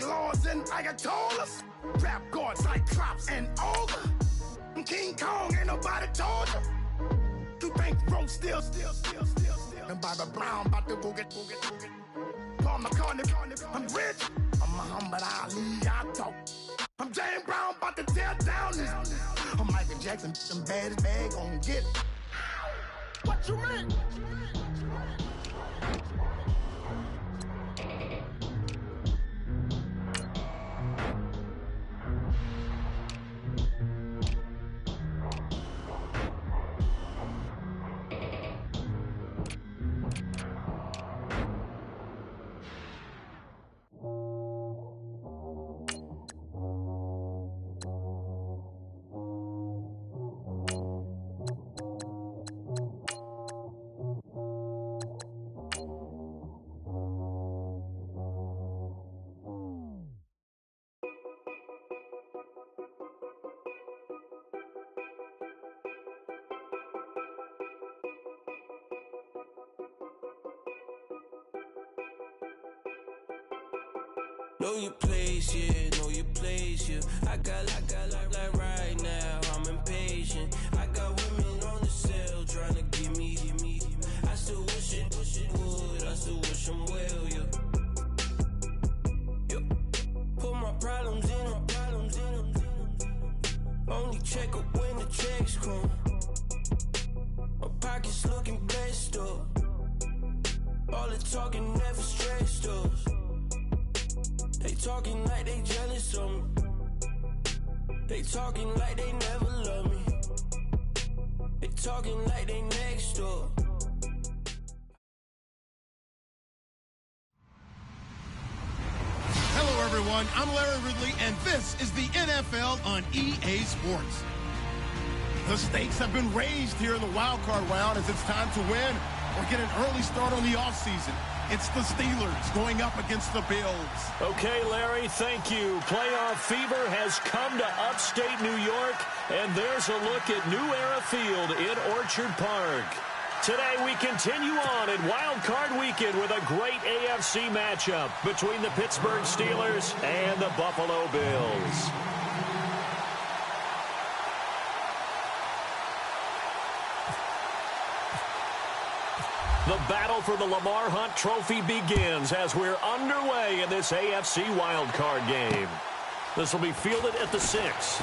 laws and ayatollahs. Rap gods like Cyclops and Ogre. King Kong, ain't nobody told you. You think Rome still. And Bobby Brown about to go get. Paul McCartney, I'm rich. I'm Muhammad Ali, I talk. I'm James Brown, about to tear down this. I'm Michael Jackson, some baddest bag gon' get. What you mean? Know your place, yeah, know your place, yeah. I got like right now, I'm impatient. I got women on the cell trying to give me. I still wish it would, I still wish I'm well, yeah. Put my problems in. Only check up when the checks come. My pockets looking blessed up. All the talking never stressed us. They talking like they jealous of me. They talking like they never love me. They talking like they next door. Hello, everyone. I'm Larry Ridley, and this is the NFL on EA Sports. The stakes have been raised here in the wild card round as it's time to win or get an early start on the offseason. It's the Steelers going up against the Bills. Okay, Larry, thank you. Playoff fever has come to upstate New York, and there's a look at New Era Field in Orchard Park. Today, we continue on in Wild Card Weekend with a great AFC matchup between the Pittsburgh Steelers and the Buffalo Bills. The battle for the Lamar Hunt Trophy begins as we're underway in this AFC wildcard game. This will be fielded at the 6.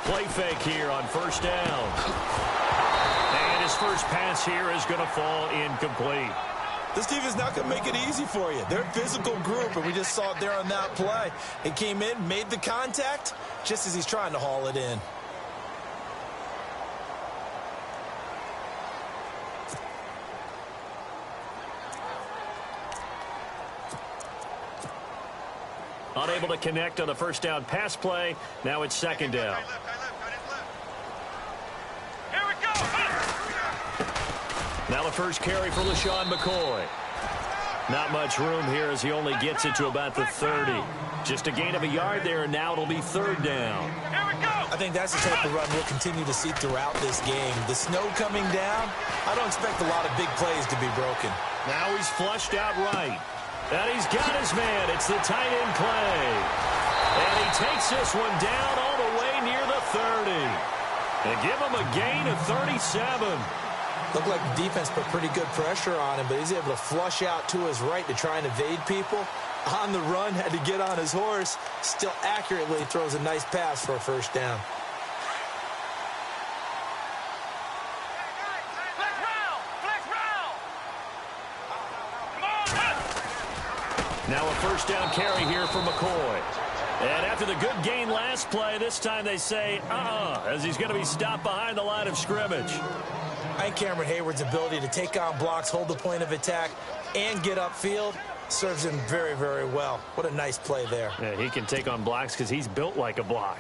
Play fake here on first down. And his first pass here is going to fall incomplete. This team is not going to make it easy for you. They're a physical group, and we just saw it there on that play. It came in, made the contact, just as he's trying to haul it in. Unable to connect on the first down pass play. Now it's second down. Here we go. Now the first carry for LaShawn McCoy. Not much room here as he only gets it to about the 30. Just a gain of a yard there, and now it'll be third down. Here we go. I think that's the type of run we'll continue to see throughout this game. The snow coming down, I don't expect a lot of big plays to be broken. Now he's flushed out right. And he's got his man. It's the tight end play. And he takes this one down all the way near the 30. And give him a gain of 37. Looked like the defense put pretty good pressure on him, but he's able to flush out to his right to try and evade people. On the run, had to get on his horse. Still accurately throws a nice pass for a first down. Now a first down carry here for McCoy. And after the good gain last play, this time they say, as he's going to be stopped behind the line of scrimmage. I think Cameron Hayward's ability to take on blocks, hold the point of attack, and get upfield serves him very, very well. What a nice play there. Yeah, he can take on blocks because he's built like a block.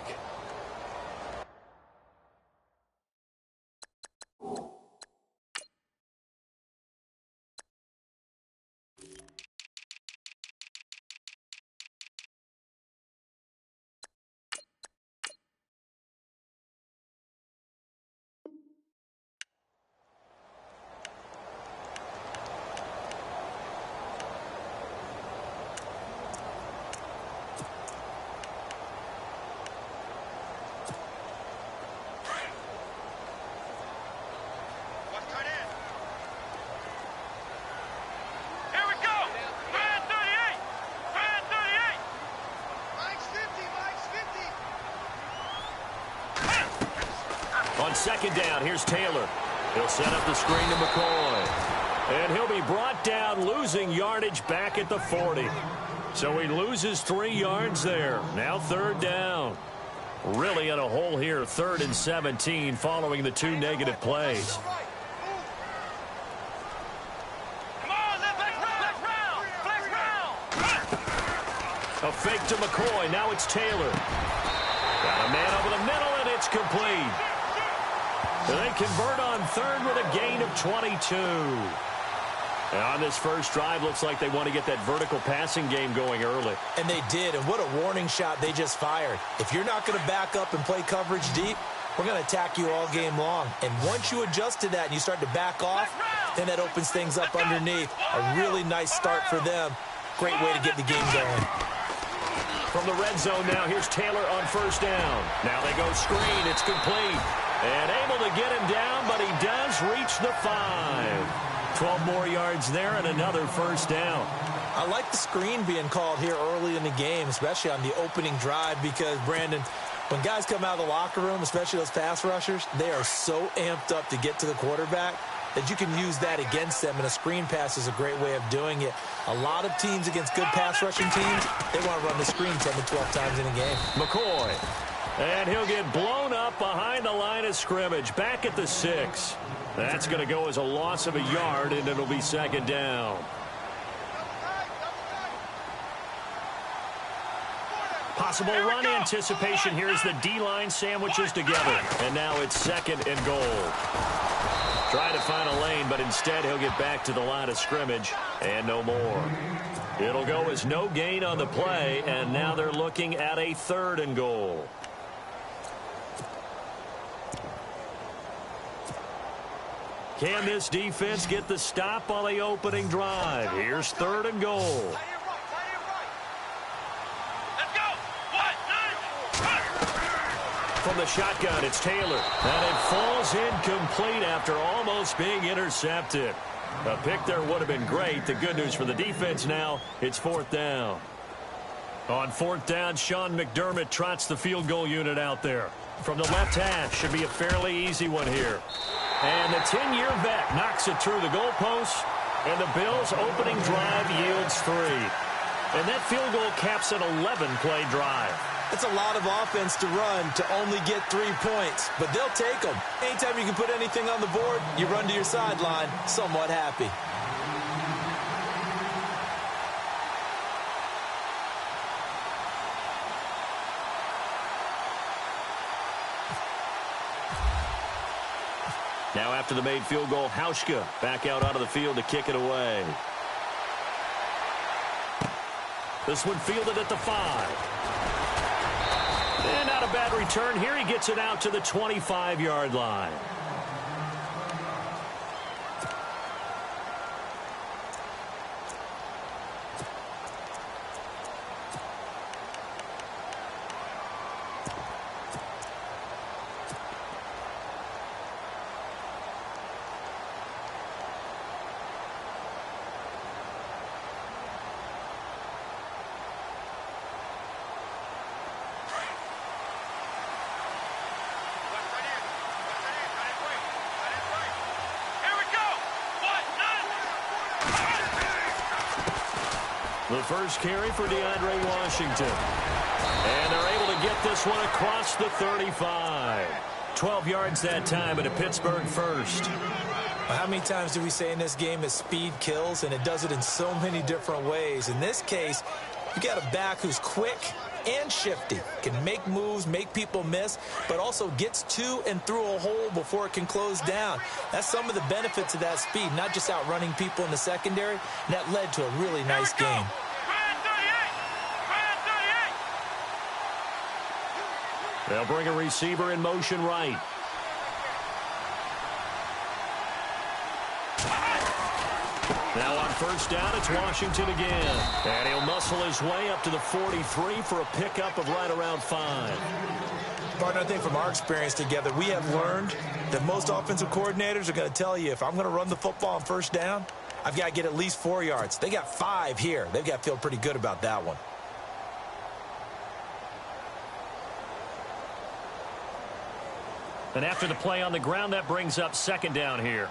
On second down, here's Taylor. He'll set up the screen to McCoy. And he'll be brought down, losing yardage back at the 40. So he loses 3 yards there. Now third down. Really in a hole here, 3rd and 17, following the 2 negative plays. A fake to McCoy. Now it's Taylor. Got a man over the middle, and it's complete. They convert on 3rd with a gain of 22. And on this first drive, looks like they want to get that vertical passing game going early. And they did, and what a warning shot they just fired. If you're not going to back up and play coverage deep, we're going to attack you all game long. And once you adjust to that and you start to back off, then that opens things up underneath. A really nice start for them. Great way to get the game going. From the red zone now, here's Taylor on first down. Now they go screen. It's complete. And able to get him down, but he does reach the 5. 12 more yards there and another first down. I like the screen being called here early in the game, especially on the opening drive, because, Brandon, when guys come out of the locker room, especially those pass rushers, they are so amped up to get to the quarterback that you can use that against them, and a screen pass is a great way of doing it. A lot of teams against good pass rushing teams, they want to run the screen 10 to 12 times in a game. McCoy. And he'll get blown up behind the line of scrimmage, back at the 6. That's going to go as a loss of a yard, and it'll be second down. Possible run anticipation here as the D-line sandwiches together. And now it's 2nd and goal. Trying to find a lane, but instead he'll get back to the line of scrimmage and no more. It'll go as no gain on the play, and now they're looking at a 3rd and goal. Can this defense get the stop on the opening drive? Here's 3rd and goal. From the shotgun, it's Taylor. And it falls incomplete after almost being intercepted. A pick there would have been great. The good news for the defense now, it's 4th down. On 4th down, Sean McDermott trots the field goal unit out there. From the left half, should be a fairly easy one here. And the 10-year vet knocks it through the goalpost, and the Bills' opening drive yields 3. And that field goal caps an 11-play drive. It's a lot of offense to run to only get 3 points, but they'll take them. Anytime you can put anything on the board, you run to your sideline somewhat happy. Now after the made field goal, Hauschka back out onto the field to kick it away. This one fielded at the 5. And not a bad return here. He gets it out to the 25-yard line. The first carry for DeAndre Washington. And they're able to get this one across the 35. 12 yards that time, and a Pittsburgh first. Well, how many times do we say in this game that speed kills, and it does it in so many different ways? In this case, you got a back who's quick and shifty, can make moves, make people miss, but also gets to and through a hole before it can close down. That's some of the benefits of that speed, not just outrunning people in the secondary, and that led to a really nice game. They'll bring a receiver in motion right. Now on first down, it's Washington again. And he'll muscle his way up to the 43 for a pickup of right around 5. Partner, I think from our experience together, we have learned that most offensive coordinators are going to tell you, if I'm going to run the football on first down, I've got to get at least 4 yards. They got 5 here. They've got to feel pretty good about that one. And after the play on the ground, that brings up second down here.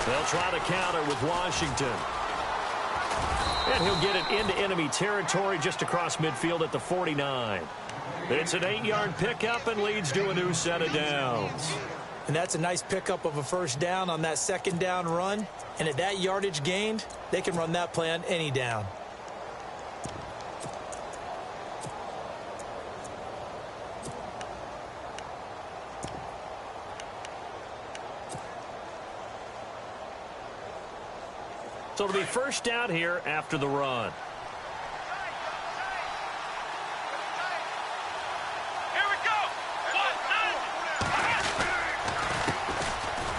They'll try to counter with Washington. And he'll get it into enemy territory just across midfield at the 49. It's an 8-yard pickup and leads to a new set of downs. And that's a nice pickup of a first down on that second down run. And at that yardage gained, they can run that play on any down. So it'll be first down here after the run. Here we go.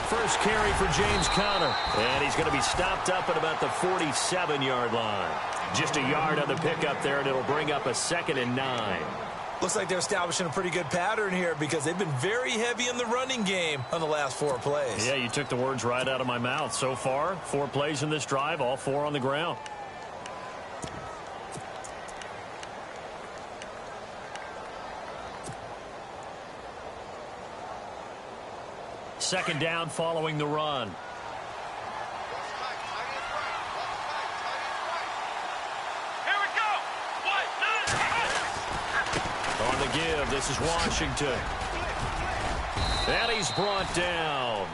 First carry for James Conner. And he's going to be stopped up at about the 47-yard line. Just a yard on the pickup there, and it'll bring up a 2nd and 9. Looks like they're establishing a pretty good pattern here because they've been very heavy in the running game on the last 4 plays. Yeah, you took the words right out of my mouth. So far, 4 plays in this drive, all 4 on the ground. Second down following the run. On the give, this is Washington. And he's brought down.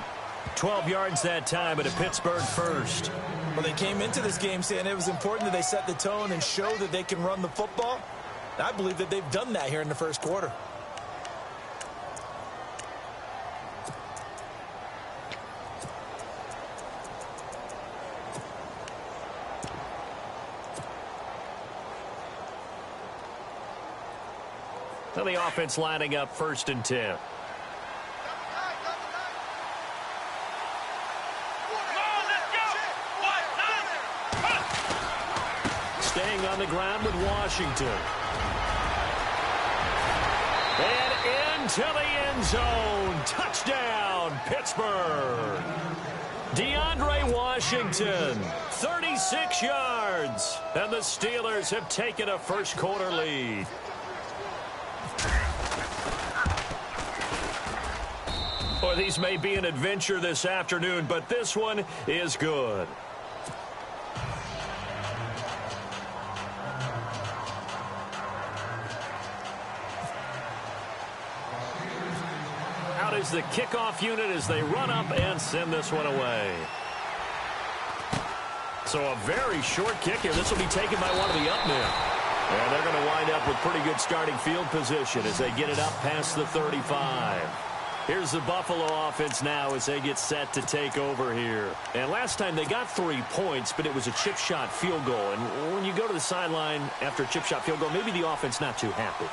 12 yards that time at a Pittsburgh first. Well, they came into this game saying it was important that they set the tone and show that they can run the football. I believe that they've done that here in the first quarter. So the offense lining up 1st and 10. Staying on the ground with Washington. And into the end zone. Touchdown, Pittsburgh. DeAndre Washington, 36 yards. And the Steelers have taken a first quarter lead. Boy, these may be an adventure this afternoon, but this one is good. Out is the kickoff unit as they run up and send this one away. So a very short kick here. This will be taken by one of the up men. And they're going to wind up with pretty good starting field position as they get it up past the 35. Here's the Buffalo offense now as they get set to take over here. And last time they got 3 points, but it was a chip shot field goal. And when you go to the sideline after a chip shot field goal, maybe the offense not too happy.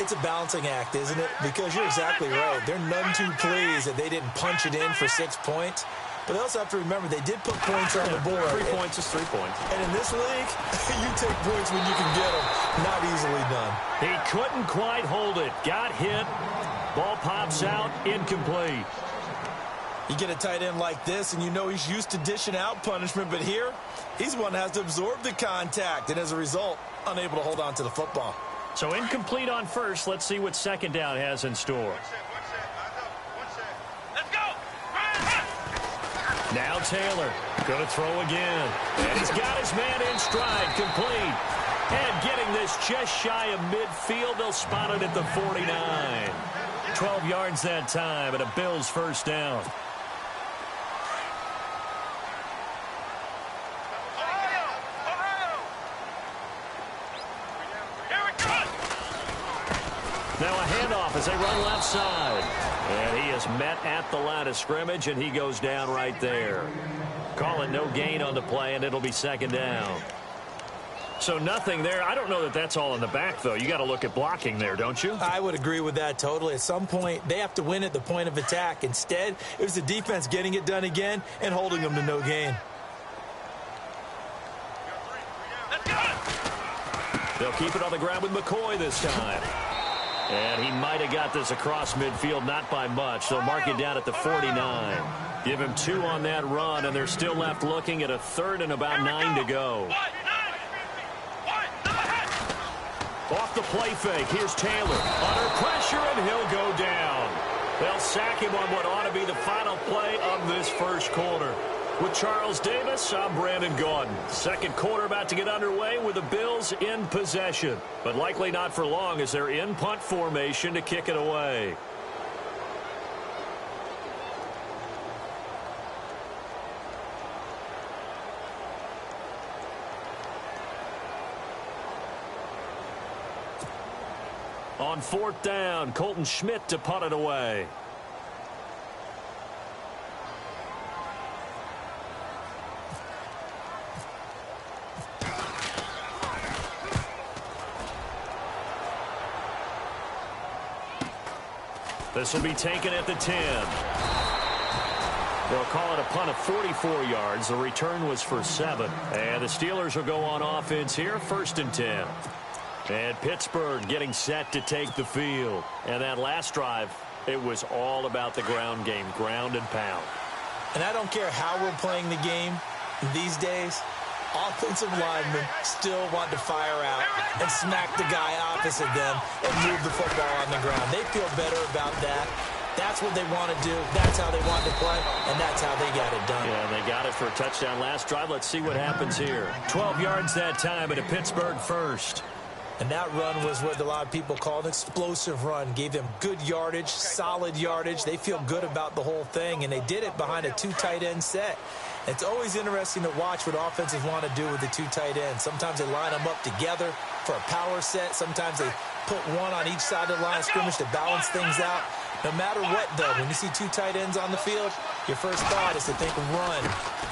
It's a balancing act, isn't it? Because you're exactly right. They're none too pleased that they didn't punch it in for 6 points. But they also have to remember they did put points on the board. 3 points is 3 points. And in this league, you take points when you can get them. Not easily done. He couldn't quite hold it. Got hit. Ball pops out, incomplete. You get a tight end like this, and you know he's used to dishing out punishment, but here, he's the one that has to absorb the contact, and as a result, unable to hold on to the football. So incomplete on first. Let's see what second down has in store. Let's go. Now Taylor. Going to throw again. And he's got his man in stride, complete. And getting this just shy of midfield, they'll spot it at the 49. 12 yards that time, and a Bills first down. Now a handoff as they run left side. And he is met at the line of scrimmage, and he goes down right there. Call it no gain on the play, and it'll be second down. So nothing there. I don't know that that's all in the back, though. You got to look at blocking there, don't you? I would agree with that totally. At some point, they have to win at the point of attack. Instead, it was the defense getting it done again and holding them to no gain. They'll keep it on the ground with McCoy this time. And he might have got this across midfield, not by much. They'll mark it down at the 49. Give him 2 on that run, and they're still left looking at a 3rd and about 9 to go. Off the play fake, here's Taylor. Under pressure, and he'll go down. They'll sack him on what ought to be the final play of this first quarter. With Charles Davis, I'm Brandon Gaudin. Second quarter about to get underway with the Bills in possession. But likely not for long as they're in punt formation to kick it away. On 4th down, Colton Schmidt to punt it away. This will be taken at the 10. They'll call it a punt of 44 yards. The return was for 7. And the Steelers will go on offense here, 1st and 10. And Pittsburgh getting set to take the field. And that last drive, it was all about the ground game, ground and pound. And I don't care how we're playing the game these days, offensive linemen still want to fire out and smack the guy opposite them and move the football on the ground. They feel better about that. That's what they want to do. That's how they want to play, and that's how they got it done. Yeah, they got it for a touchdown last drive. Let's see what happens here. 12 yards that time, and a Pittsburgh first. And that run was what a lot of people call an explosive run. Gave them good yardage, solid yardage. They feel good about the whole thing, and they did it behind a 2 tight end set. It's always interesting to watch what offenses want to do with the 2 tight ends. Sometimes they line them up together for a power set. Sometimes they put one on each side of the line of scrimmage to balance things out. No matter what, though, when you see 2 tight ends on the field, your first thought is to think run.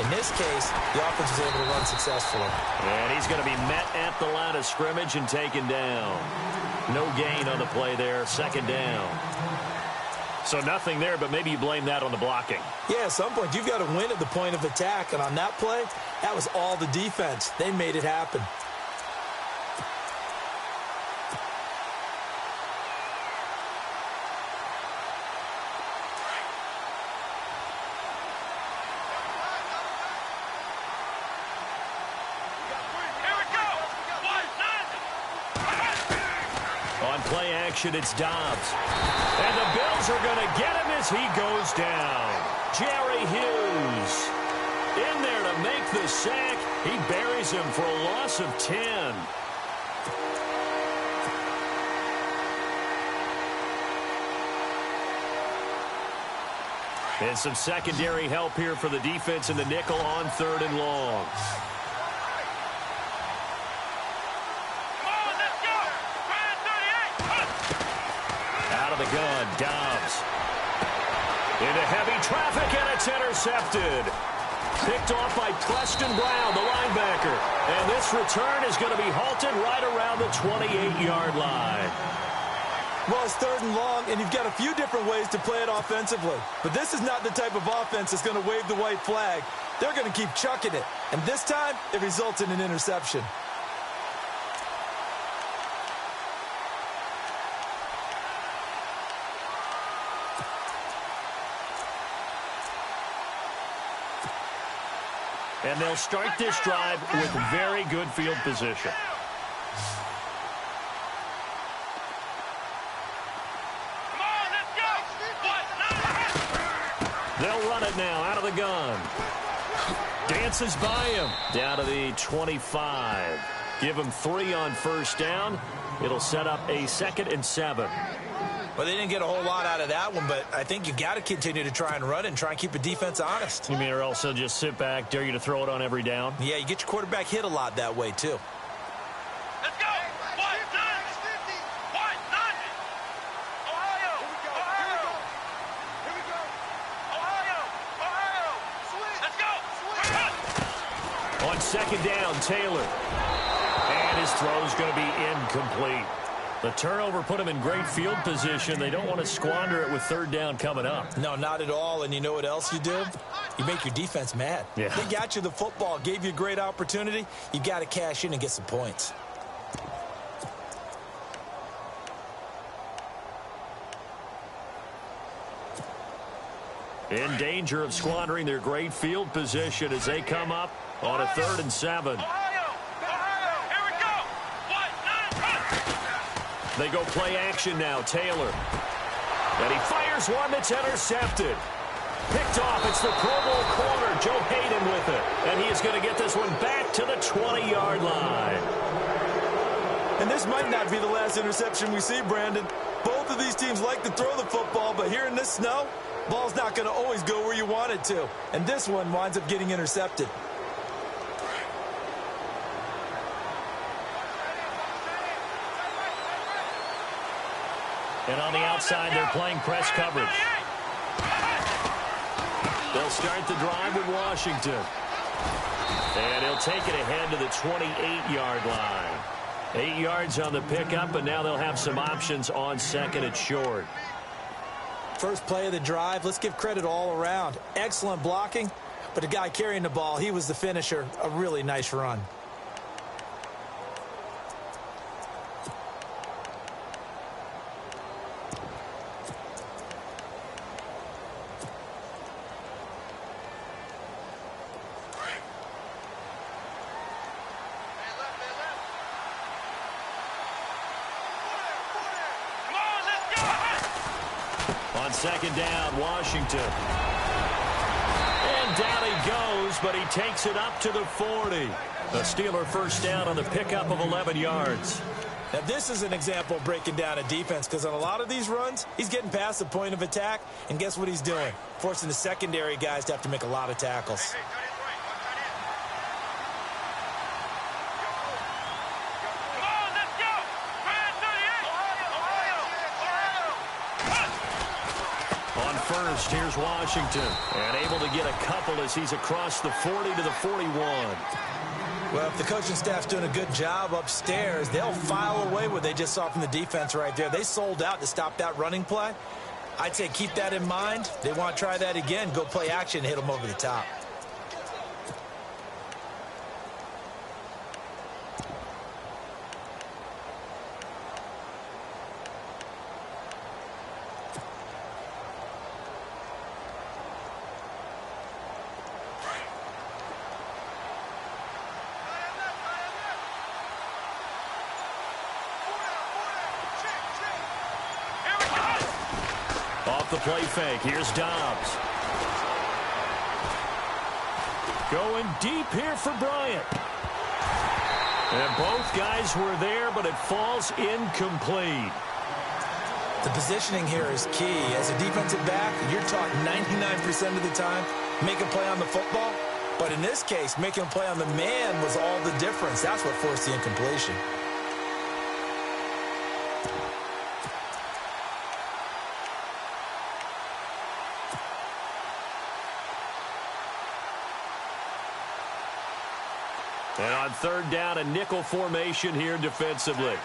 In this case, the offense was able to run successfully. And he's going to be met at the line of scrimmage and taken down. No gain on the play there, 2nd down. So nothing there, but maybe you blame that on the blocking. Yeah, at some point, you've got to win at the point of attack. And on that play, that was all the defense. They made it happen. On play action, it's Dobbs. And the Bills are going to get him as he goes down. Jerry Hughes in there to make the sack. He buries him for a loss of 10. And some secondary help here for the defense in the nickel on 3rd and long. The gun, Dobbs. Into heavy traffic, and it's intercepted. Picked off by Preston Brown, the linebacker. And this return is going to be halted right around the 28-yard line. Well, it's 3rd and long, and you've got a few different ways to play it offensively. But this is not the type of offense that's going to wave the white flag. They're going to keep chucking it. And this time, it results in an interception. And they'll start this drive with very good field position. They'll run it now out of the gun. Dances by him. Down to the 25. Give him 3 on first down. It'll set up a 2nd and 7. Well, they didn't get a whole lot out of that one, but I think you got to continue to try and run it and try and keep the defense honest. You mean or also just sit back, dare you to throw it on every down? Yeah, you get your quarterback hit a lot that way, too. Let's go. 1-9. 1-9. Ohio. Ohio. Here we go. Ohio. Ohio. Let's go. On 2nd down, Taylor. And his throw's going to be incomplete. The turnover put him in great field position. They don't want to squander it with 3rd down coming up. No, not at all. And you know what else you do? You make your defense mad. Yeah. They got you the football, gave you a great opportunity. You got to cash in and get some points. In danger of squandering their great field position as they come up on a 3rd and 7. They go play action now. Taylor. And he fires one that's intercepted. Picked off. It's the Pro Bowl corner, Joe Hayden, with it. And he is going to get this one back to the 20-yard line. And this might not be the last interception we see, Brandon. Both of these teams like to throw the football, but here in this snow, ball's not going to always go where you want it to. And this one winds up getting intercepted. And on the outside, they're playing press coverage. They'll start the drive with Washington. And he'll take it ahead to the 28-yard line. 8 yards on the pickup, and now they'll have some options on 2nd and short. First play of the drive, let's give credit all around. Excellent blocking, but the guy carrying the ball, he was the finisher. A really nice run. On 2nd down, Washington. And down he goes, but he takes it up to the 40. The Steeler first down on the pickup of 11 yards. Now, this is an example of breaking down a defense because on a lot of these runs, he's getting past the point of attack, and guess what he's doing? Forcing the secondary guys to have to make a lot of tackles. First, here's Washington, and able to get a couple as he's across the 40 to the 41. Well, if the coaching staff's doing a good job upstairs, they'll file away what they just saw from the defense right there. They sold out to stop that running play. I'd say keep that in mind. They want to try that again, go play action, hit them over the top. Off the play fake, here's Dobbs. Going deep here for Bryant. And both guys were there, but it falls incomplete. The positioning here is key. As a defensive back, you're taught 99% of the time, make a play on the football. But in this case, making a play on the man was all the difference. That's what forced the incompletion. And on 3rd down, a nickel formation here defensively.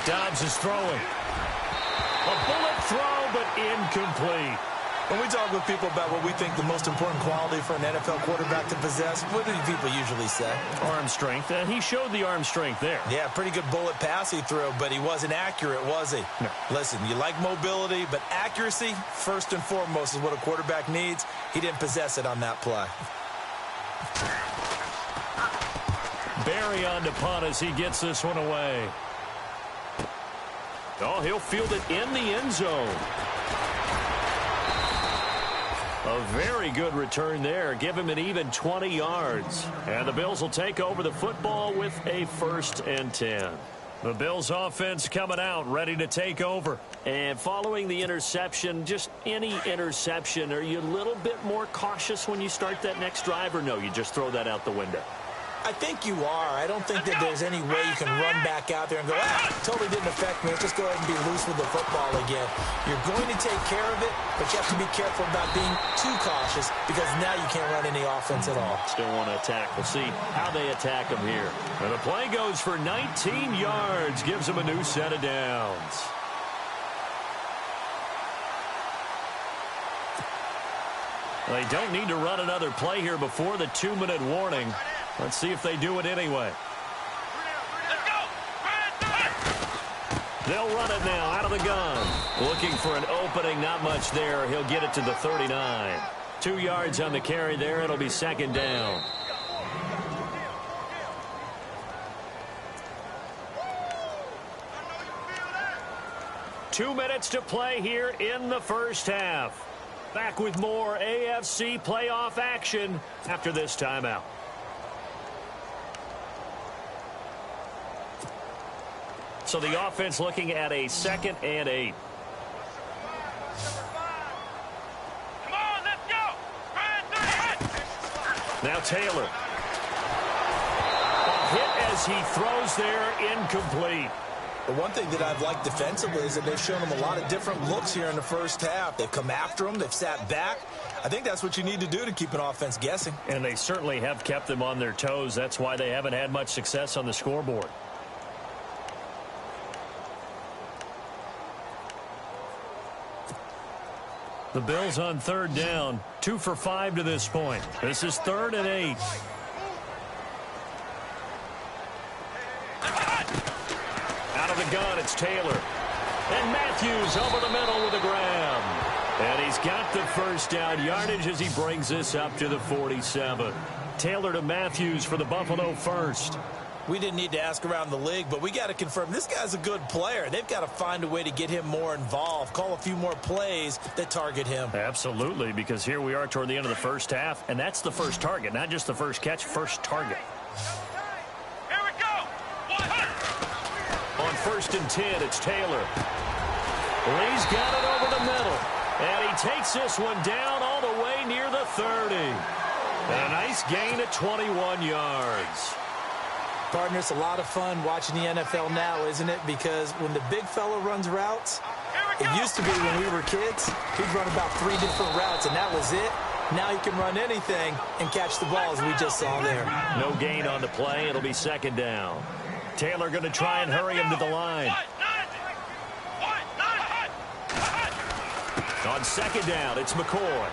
Dobbs is throwing. A bullet throw, but incomplete. When we talk with people about what we think the most important quality for an NFL quarterback to possess, what do people usually say? Arm strength, and he showed the arm strength there. Yeah, pretty good bullet pass he threw, but he wasn't accurate, was he? No. Listen, you like mobility, but accuracy, first and foremost, is what a quarterback needs. He didn't possess it on that play. Barry on to punt as he gets this one away. Oh, he'll field it in the end zone. A very good return there. Give him an even 20 yards. And the Bills will take over the football with a 1st and 10. The Bills offense coming out, ready to take over. And following the interception, just any interception, are you a little bit more cautious when you start that next drive, or no, you just throw that out the window? I think you are. I don't think that there's any way you can run back out there and go, totally didn't affect me. Let's just go ahead and be loose with the football again. You're going to take care of it, but you have to be careful about being too cautious because now you can't run any offense at all. Still want to attack. We'll see how they attack him here. And the play goes for 19 yards, gives him a new set of downs. They don't need to run another play here before the 2-minute warning. Let's see if they do it anyway. Let's go. They'll run it now out of the gun. Looking for an opening, not much there. He'll get it to the 39. 2 yards on the carry there. It'll be 2nd down. Two minutes to play here in the first half. Back with more AFC playoff action after this timeout. So the offense looking at a 2nd and 8. Come on, let's go. Now Taylor. A hit as he throws there, incomplete. The one thing that I've liked defensively is that they've shown them a lot of different looks here in the first half. They've come after them. They've sat back. I think that's what you need to do to keep an offense guessing. And they certainly have kept them on their toes. That's why they haven't had much success on the scoreboard. The Bills on 3rd down. 2 for 5 to this point. This is 3rd and 8. Out of the gun, it's Taylor. And Matthews over the middle with a grab. And he's got the 1st down yardage as he brings this up to the 47. Taylor to Matthews for the Buffalo 1st. We didn't need to ask around the league, but we got to confirm this guy's a good player. They've got to find a way to get him more involved, call a few more plays that target him. Absolutely, because here we are toward the end of the first half, and that's the first target, not just the first catch, first target. Here we go. On 1st and 10, it's Taylor. Lee's got it over the middle, and he takes this one down all the way near the 30. And a nice gain at 21 yards. Partner, it's a lot of fun watching the NFL now, isn't it? Because when the big fella runs routes, it used to be when we were kids, he'd run about 3 different routes, and that was it. Now he can run anything and catch the ball, as we just saw there. No gain on the play. It'll be 2nd down. Taylor going to try and hurry him to the line. On 2nd down, it's McCoy.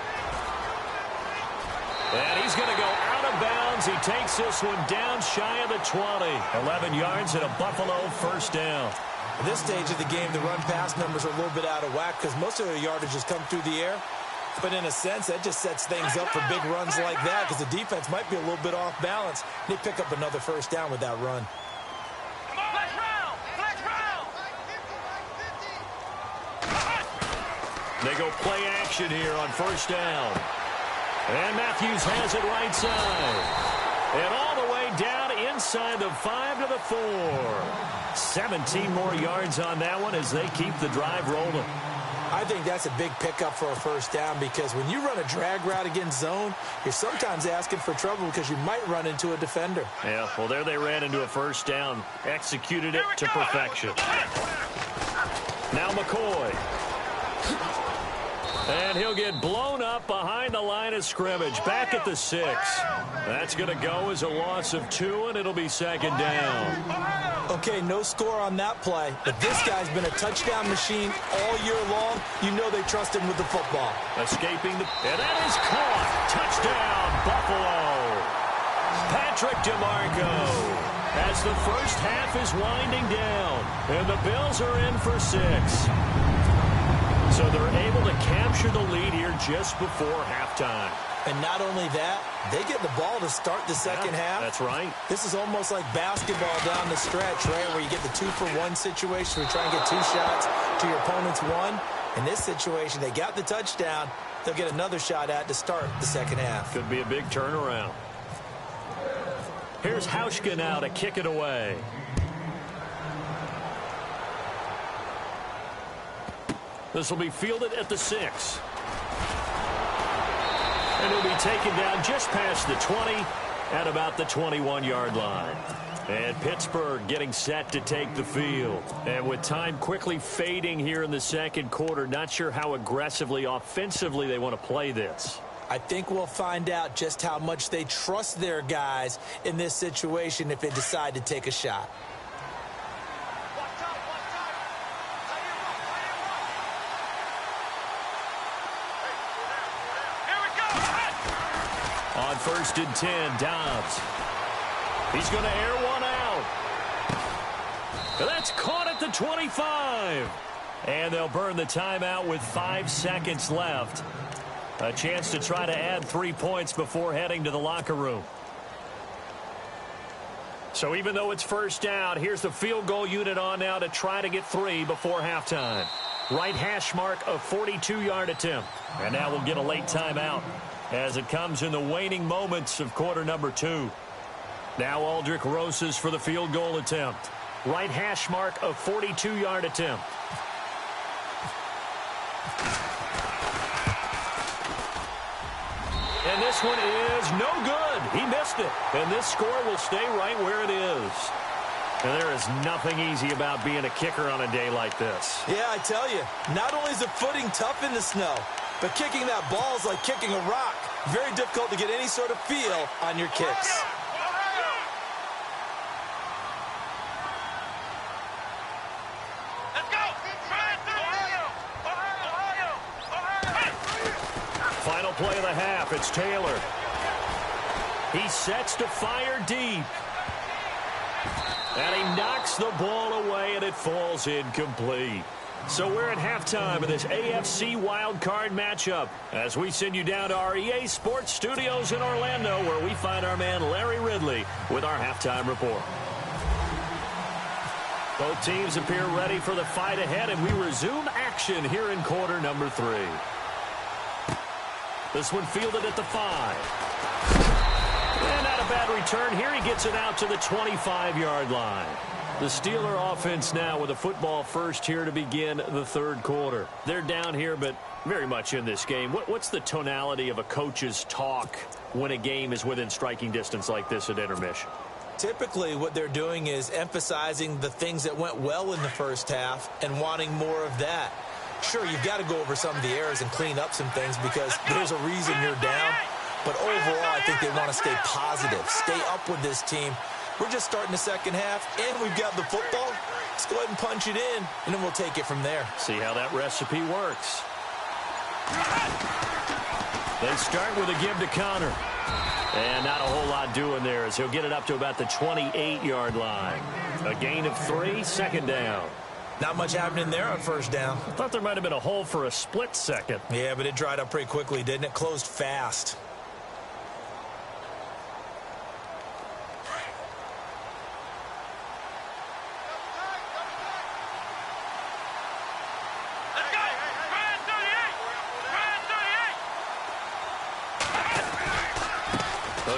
And he's going to go out of bounds. He takes this one down shy of the 20. 11 yards and a Buffalo 1st down. At this stage of the game, the run-pass numbers are a little bit out of whack because most of their yardage has come through the air. But in a sense, that just sets things up for big runs like that because the defense might be a little bit off balance. They pick up another 1st down with that run. They go play action here on 1st down. And Matthews has it right side. And all the way down inside the 5 to the 4. 17 more yards on that one as they keep the drive rolling. I think that's a big pickup for a 1st down because when you run a drag route against zone, you're sometimes asking for trouble because you might run into a defender. Yeah, well, there they ran into a 1st down. Executed it to perfection. Now McCoy. And he'll get blown up behind the line of scrimmage. Back at the 6. That's going to go as a loss of 2, and it'll be 2nd down. Okay, no score on that play, but this guy's been a touchdown machine all year long. You know they trust him with the football. Escaping the... And that is caught. Touchdown, Buffalo. Patrick DeMarco. As the first half is winding down, and the Bills are in for 6. So they're able to capture the lead here just before halftime. And not only that, they get the ball to start the second half. That's right. This is almost like basketball down the stretch, right, where you get the 2-for-1 situation where you try and get 2 shots to your opponent's 1. In this situation, they got the touchdown. They'll get another shot at to start the second half. Could be a big turnaround. Here's Hauschka now to kick it away. This will be fielded at the 6. And he'll be taken down just past the 20 at about the 21-yard line. And Pittsburgh getting set to take the field. And with time quickly fading here in the second quarter, not sure how aggressively, offensively they want to play this. I think we'll find out just how much they trust their guys in this situation if they decide to take a shot. On 1st and 10, Dobbs. He's going to air one out. That's caught at the 25. And they'll burn the timeout with 5 seconds left. A chance to try to add 3 points before heading to the locker room. So even though it's first down, here's the field goal unit on now to try to get 3 before halftime. Right hash mark of 42-yard attempt. And now we'll get a late timeout as it comes in the waning moments of quarter number 2. Now Aldrich Rosas for the field goal attempt. Right hash mark of 42-yard attempt. And this one is no good. He missed it. And this score will stay right where it is. And there is nothing easy about being a kicker on a day like this. Yeah, I tell you, not only is the footing tough in the snow, but kicking that ball is like kicking a rock. Very difficult to get any sort of feel on your kicks. Let's go! Final play of the half. It's Taylor. He sets to fire deep. And he knocks the ball away, and it falls incomplete. So we're at halftime of this AFC wildcard matchup as we send you down to our EA Sports Studios in Orlando, where we find our man Larry Ridley with our halftime report. Both teams appear ready for the fight ahead, and we resume action here in quarter number 3. This one fielded at the 5. And not a bad return here. He gets it out to the 25-yard line. The Steeler offense now with a football first here to begin the third quarter. They're down here, but very much in this game. What's the tonality of a coach's talk when a game is within striking distance like this at intermission? Typically, what they're doing is emphasizing the things that went well in the first half and wanting more of that. Sure, you've got to go over some of the errors and clean up some things because there's a reason you're down. But overall, I think they want to stay positive, stay up with this team. We're just starting the second half, and we've got the football. Let's go ahead and punch it in, and then we'll take it from there. See how that recipe works. They start with a give to Connor. And not a whole lot doing there as he'll get it up to about the 28-yard line. A gain of 3, second down. Not much happening there on first down. I thought there might have been a hole for a split second. Yeah, but it dried up pretty quickly, didn't it? Closed fast.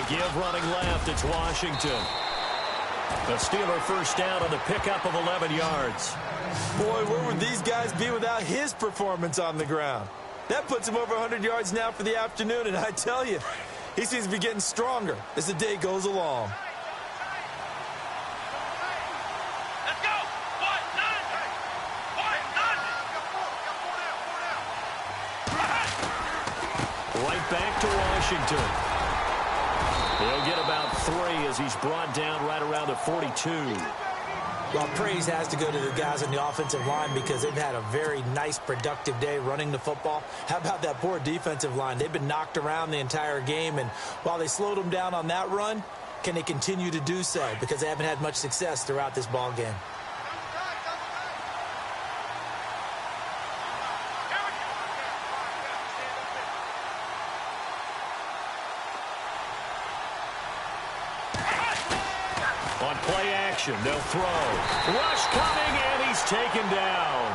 Give running left, it's Washington. The Steeler first down on the pickup of 11 yards. Boy, where would these guys be without his performance on the ground? That puts him over 100 yards now for the afternoon, and I tell you, he seems to be getting stronger as the day goes along. Let's go! Right back to Washington. He'll get about 3 as he's brought down right around the 42. Well, praise has to go to the guys on the offensive line because they've had a very nice, productive day running the football. How about that poor defensive line? They've been knocked around the entire game, and while they slowed them down on that run, can they continue to do so? Because they haven't had much success throughout this ball game. On play action, they'll throw. Rush coming, and he's taken down.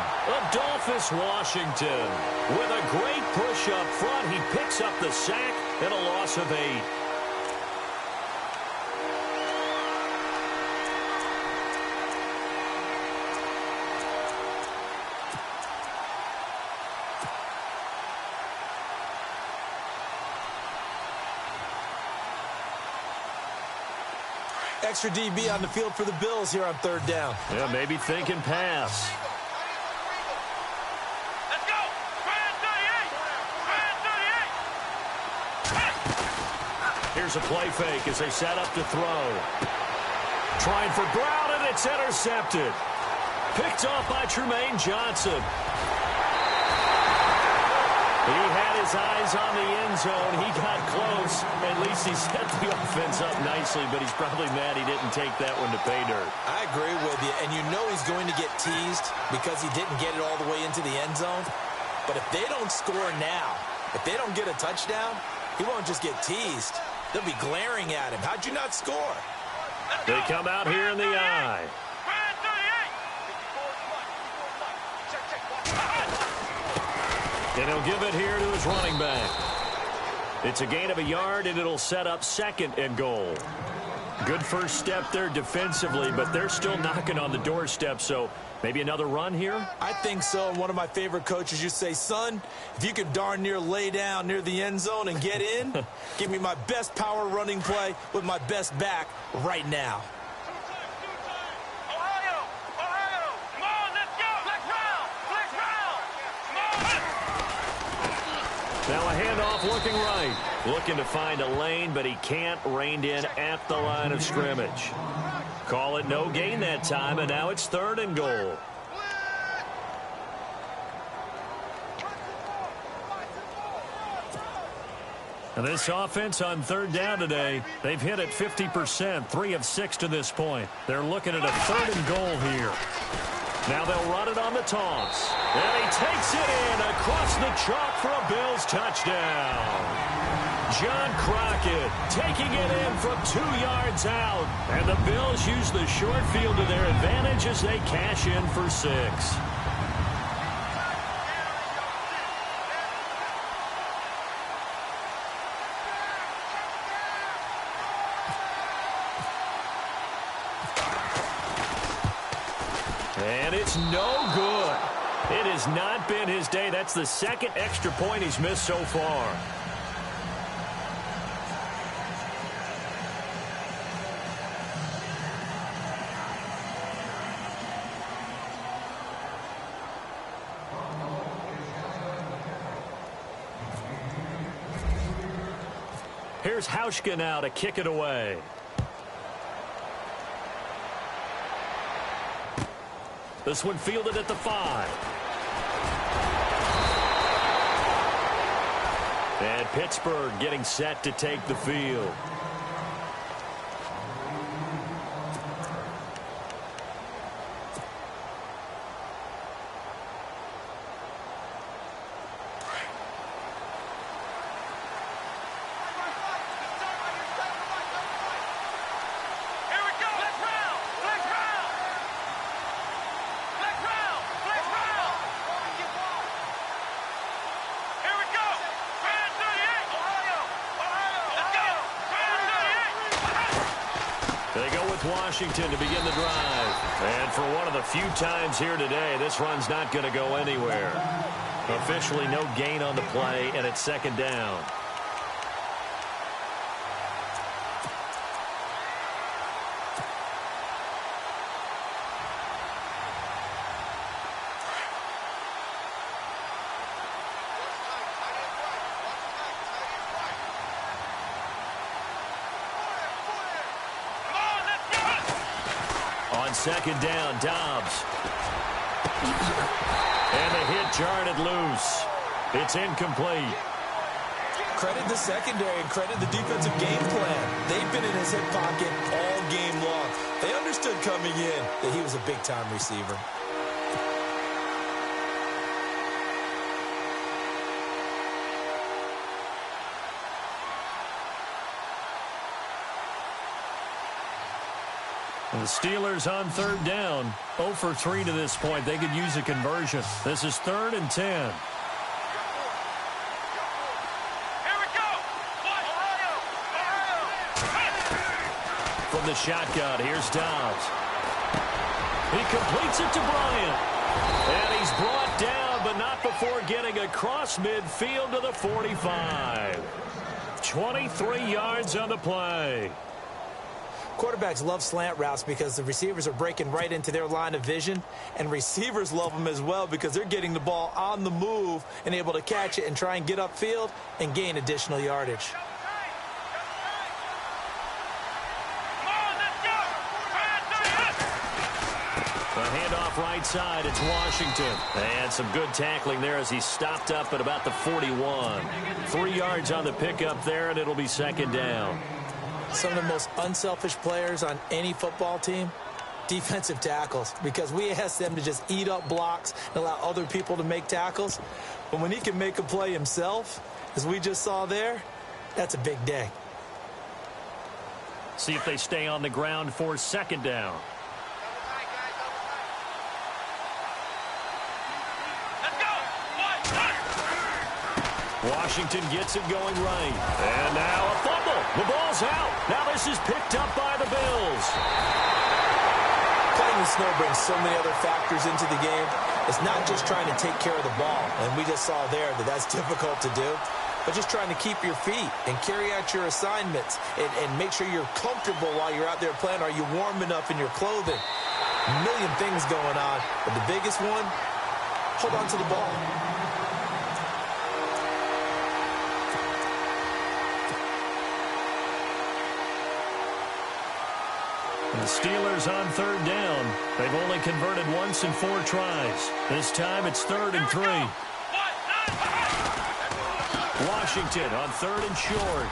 Adolphus Washington with a great push up front. He picks up the sack and a loss of 8. Extra DB on the field for the Bills here on 3rd down. Yeah, maybe thinking pass. Let's go! Grand 38! Grand 38! Here's a play fake as they set up to throw. Trying for Brown, and it's intercepted. Picked off by Tremaine Johnson. He had his eyes on the end zone. He got close. At least he set the offense up nicely, but he's probably mad he didn't take that one to pay dirt. I agree with you, and you know he's going to get teased because he didn't get it all the way into the end zone. But if they don't score now, if they don't get a touchdown, he won't just get teased. They'll be glaring at him. How'd you not score? They come out here in the eye. Grand 38! And he'll give it here to his running back. It's a gain of a yard, and it'll set up 2nd and goal. Good first step there defensively, but they're still knocking on the doorstep, so maybe another run here? I think so. And one of my favorite coaches used to say, son, if you could darn near lay down near the end zone and get in, give me my best power running play with my best back right now. Ohio! Ohio! Come on, let's go! Flex round! Flex round! Come on! Now a handoff looking right. Looking to find a lane, but he can't. Reined in at the line of scrimmage. Call it no gain that time, and now it's 3rd and goal. And this offense on 3rd down today, they've hit it 50%, 3 of 6 to this point. They're looking at a 3rd and goal here. Now they'll run it on the toss. And he takes it in across the chalk for a Bills touchdown. John Crockett taking it in from 2 yards out. And the Bills use the short field to their advantage as they cash in for 6. And it's no good. It has not been his day. That's the 2nd extra point he's missed so far. Here's Hauschka now to kick it away. This one fielded at the 5. And Pittsburgh getting set to take the field. Washington to begin the drive. And for one of the few times here today, this run's not going to go anywhere. Officially no gain on the play, and it's 2nd down. On 2nd down, Dobbs. And the hit jarred it loose. It's incomplete. Credit the secondary and credit the defensive game plan. They've been in his hip pocket all game long. They understood coming in that he was a big-time receiver. The Steelers on third down. 0 for 3 to this point. They could use a conversion. This is 3rd and 10. Here we go. From the shotgun, here's Dobbs. He completes it to Bryant. And he's brought down, but not before getting across midfield to the 45. 23 yards on the play. Quarterbacks love slant routes because the receivers are breaking right into their line of vision, and receivers love them as well because they're getting the ball on the move and able to catch it and try and get upfield and gain additional yardage. The handoff right side, it's Washington. And some good tackling there as he stopped up at about the 41. 3 yards on the pickup there, and it'll be 2nd down. Some of the most unselfish players on any football team, defensive tackles, because we ask them to just eat up blocks and allow other people to make tackles. But when he can make a play himself, as we just saw there, that's a big day. See if they stay on the ground for 2nd down. Washington gets it going right. And now a fumble. The ball's out. Now this is picked up by the Bills. Playing the snow brings so many other factors into the game. It's not just trying to take care of the ball, and we just saw there that that's difficult to do, but just trying to keep your feet and carry out your assignments and make sure you're comfortable while you're out there playing. Are you warm enough in your clothing? A million things going on, but the biggest one, hold on to the ball. The Steelers on 3rd down. They've only converted once in 4 tries. This time it's 3rd and 3. Washington on 3rd and short.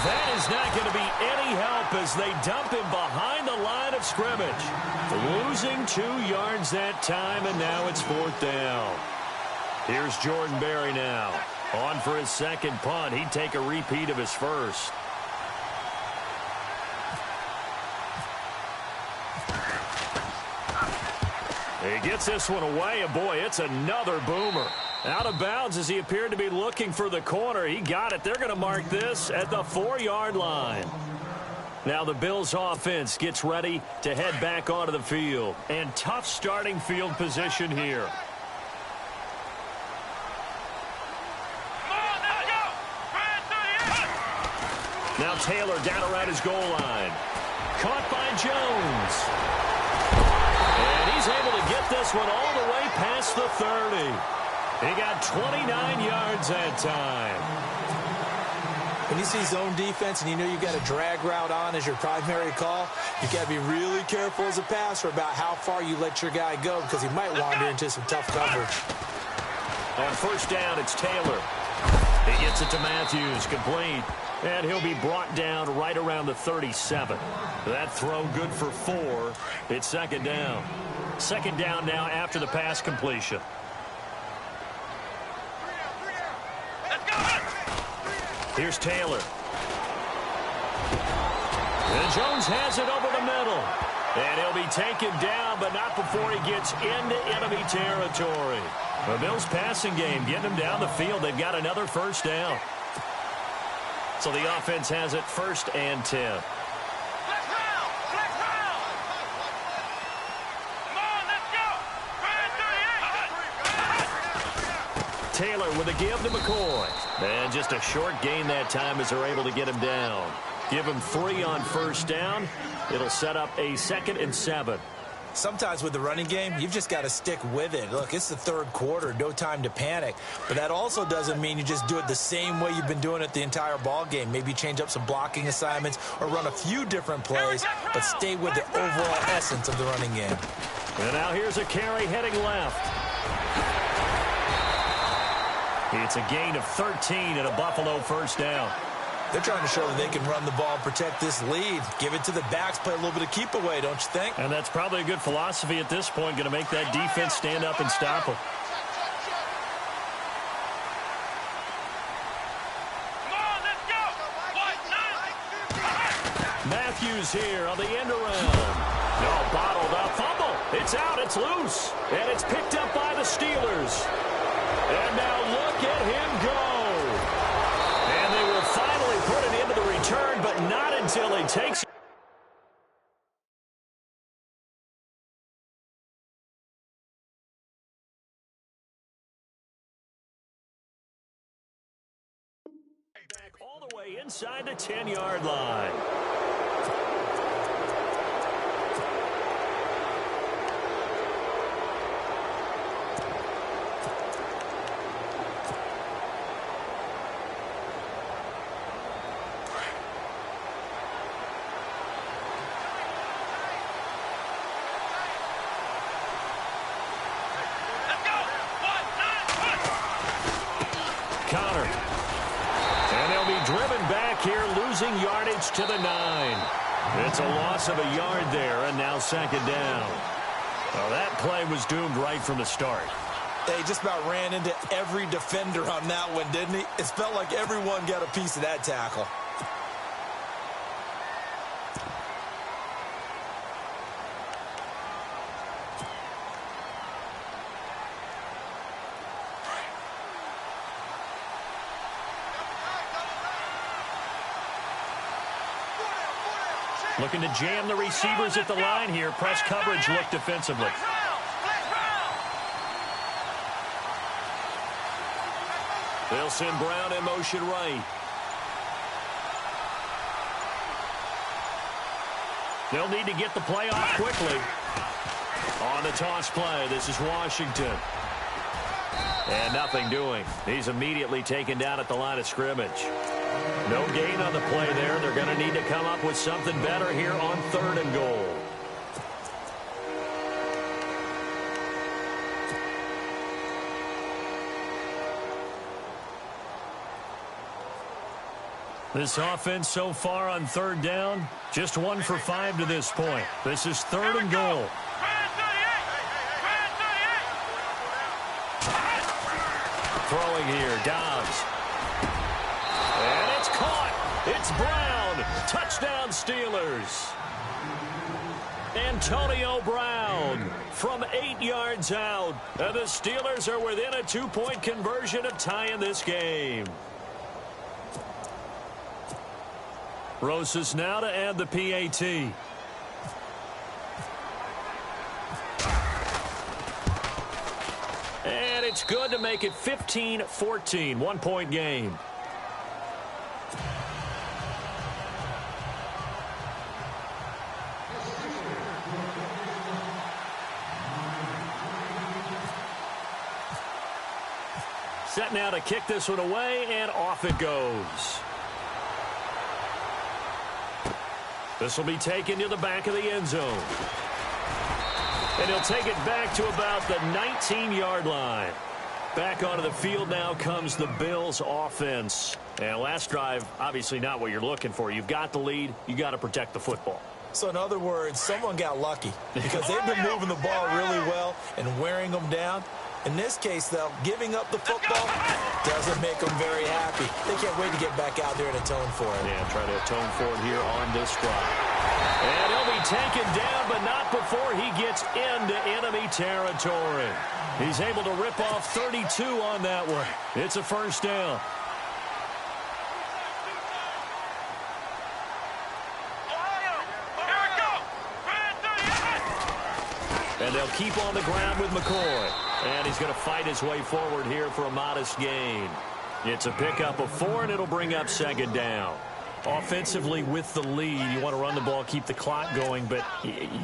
That is not going to be any help as they dump him behind the line of scrimmage. Losing 2 yards that time, and now it's 4th down. Here's Jordan Berry now. On for his 2nd punt. He'd take a repeat of his first. He gets this one away, and boy, it's another boomer. Out of bounds as he appeared to be looking for the corner. He got it. They're going to mark this at the 4-yard line. Now the Bills offense gets ready to head back onto the field. And tough starting field position here. Now Taylor down around his goal line. Caught by Jones. And he's able to get this one all the way past the 30. He got 29 yards that time. When you see zone defense and you know you've got a drag route on as your primary call, you've got to be really careful as a passer about how far you let your guy go because he might wander into some tough coverage. On 1st down, it's Taylor. He gets it to Matthews, complete. And he'll be brought down right around the 37. That throw good for 4. It's 2nd down. 2nd down now after the pass completion. Here's Taylor. And Jones has it over the middle. And he'll be taken down, but not before he gets into enemy territory. The Bills passing game getting them down the field. They've got another 1st down. So the offense has it 1st and 10. Come on, let's go. Taylor with a give to McCoy. And just a short gain that time as they're able to get him down. Give him 3 on 1st down. It'll set up a 2nd and 7. Sometimes with the running game, you've just got to stick with it. Look, it's the 3rd quarter, no time to panic. But that also doesn't mean you just do it the same way you've been doing it the entire ball game. Maybe change up some blocking assignments or run a few different plays, but stay with the overall essence of the running game. And now here's a carry heading left. It's a gain of 13 and a Buffalo 1st down. They're trying to show that they can run the ball and protect this lead. Give it to the backs, play a little bit of keep away, don't you think? And that's probably a good philosophy at this point, going to make that defense stand up and stop them. Matthews here on the end around. No, bottled up. Fumble. It's out. It's loose. And it's picked up by the Steelers. And now look at him go. And they will finally put it into the return, but not until he takes it. Back all the way inside the 10-yard line. Connor. And they'll be driven back here, losing yardage to the 9. It's a loss of a yard there, and now second down. Well, that play was doomed right from the start. They just about ran into every defender on that one, didn't he? It felt like everyone got a piece of that tackle. Looking to jam the receivers at the line here. Press coverage look defensively. They'll send Brown in motion right. They'll need to get the play off quickly. On the toss play, this is Washington. And nothing doing. He's immediately taken down at the line of scrimmage. No gain on the play there. They're going to need to come up with something better here on 3rd and goal. This offense so far on 3rd down, just 1 for 5 to this point. This is 3rd and goal. Throwing here, Dobbs. And it's caught. It's Brown. Touchdown, Steelers. Antonio Brown from 8 yards out. And the Steelers are within a 2-point conversion of tying this game. Rosas now to add the PAT. And it's good to make it 15-14, 1-point game. Set now to kick this one away, and off it goes. This will be taken to the back of the end zone. And he'll take it back to about the 19-yard line. Back onto the field now comes the Bills offense. And last drive, obviously not what you're looking for. You've got the lead. You got to protect the football. So in other words, someone got lucky because they've been moving the ball really well and wearing them down. In this case, though, giving up the football doesn't make them very happy. They can't wait to get back out there and atone for it. Yeah, try to atone for it here on this drive. And he'll be taken down, but not before he gets into enemy territory. He's able to rip off 32 on that one. It's a first down. And they'll keep on the ground with McCoy. And he's going to fight his way forward here for a modest gain. It's a pickup of 4, and it'll bring up second down. Offensively with the lead, you want to run the ball, keep the clock going, but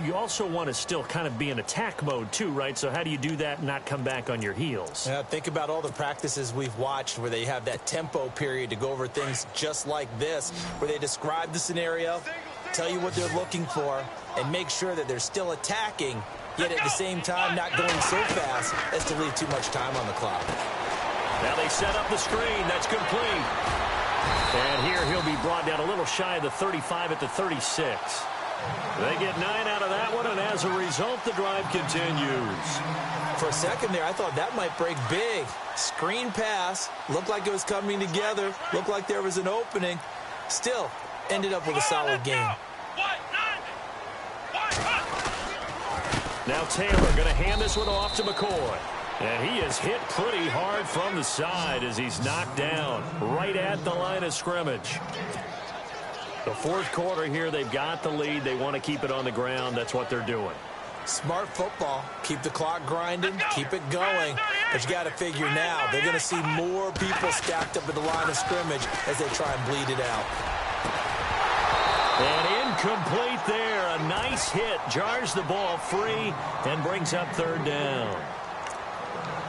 you also want to still kind of be in attack mode too, right? So how do you do that and not come back on your heels? Yeah, think about all the practices we've watched where they have that tempo period to go over things just like this, where they describe the scenario, tell you what they're looking for, and make sure that they're still attacking, yet at the same time not going so fast as to leave too much time on the clock. Now they set up the screen. That's complete. And here he'll be brought down a little shy of the 35 at the 36. They get 9 out of that one, and as a result, the drive continues. For a second there, I thought that might break big. Screen pass. Looked like it was coming together. Looked like there was an opening. Still, ended up with a solid game. Now Taylor going to hand this one off to McCoy. And he is hit pretty hard from the side as he's knocked down right at the line of scrimmage. The fourth quarter here, they've got the lead. They want to keep it on the ground. That's what they're doing. Smart football. Keep the clock grinding. Keep it going. But you got to figure now, they're going to see more people stacked up at the line of scrimmage as they try and bleed it out. And incomplete there. A nice hit. Jars the ball free and brings up third down.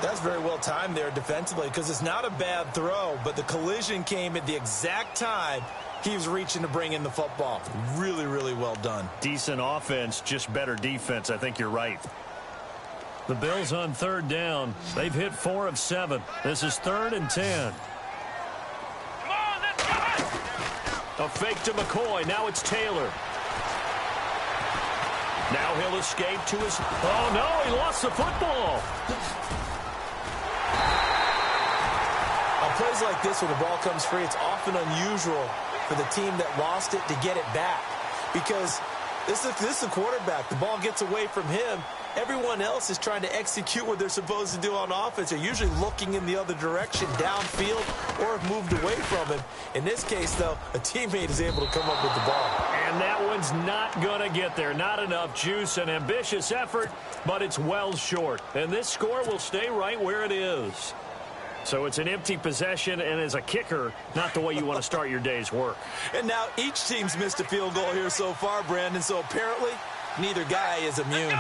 That's very well timed there defensively because it's not a bad throw, but the collision came at the exact time he was reaching to bring in the football. Really, really well done. Decent offense, just better defense. I think you're right. The Bills on third down. They've hit 4 of 7. This is 3rd and 10. Come on, let's go! A fake to McCoy. Now it's Taylor. Now he'll escape to his... Oh, no, he lost the football. On plays like this where the ball comes free, it's often unusual for the team that lost it to get it back because this is the quarterback. The ball gets away from him. Everyone else is trying to execute what they're supposed to do on offense. They're usually looking in the other direction, downfield, or have moved away from him. In this case, though, a teammate is able to come up with the ball. And that one's not going to get there. Not enough juice, an ambitious effort, but it's well short. And this score will stay right where it is. So it's an empty possession, and as a kicker, not the way you want to start your day's work. And now each team's missed a field goal here so far, Brandon, so apparently neither guy is immune.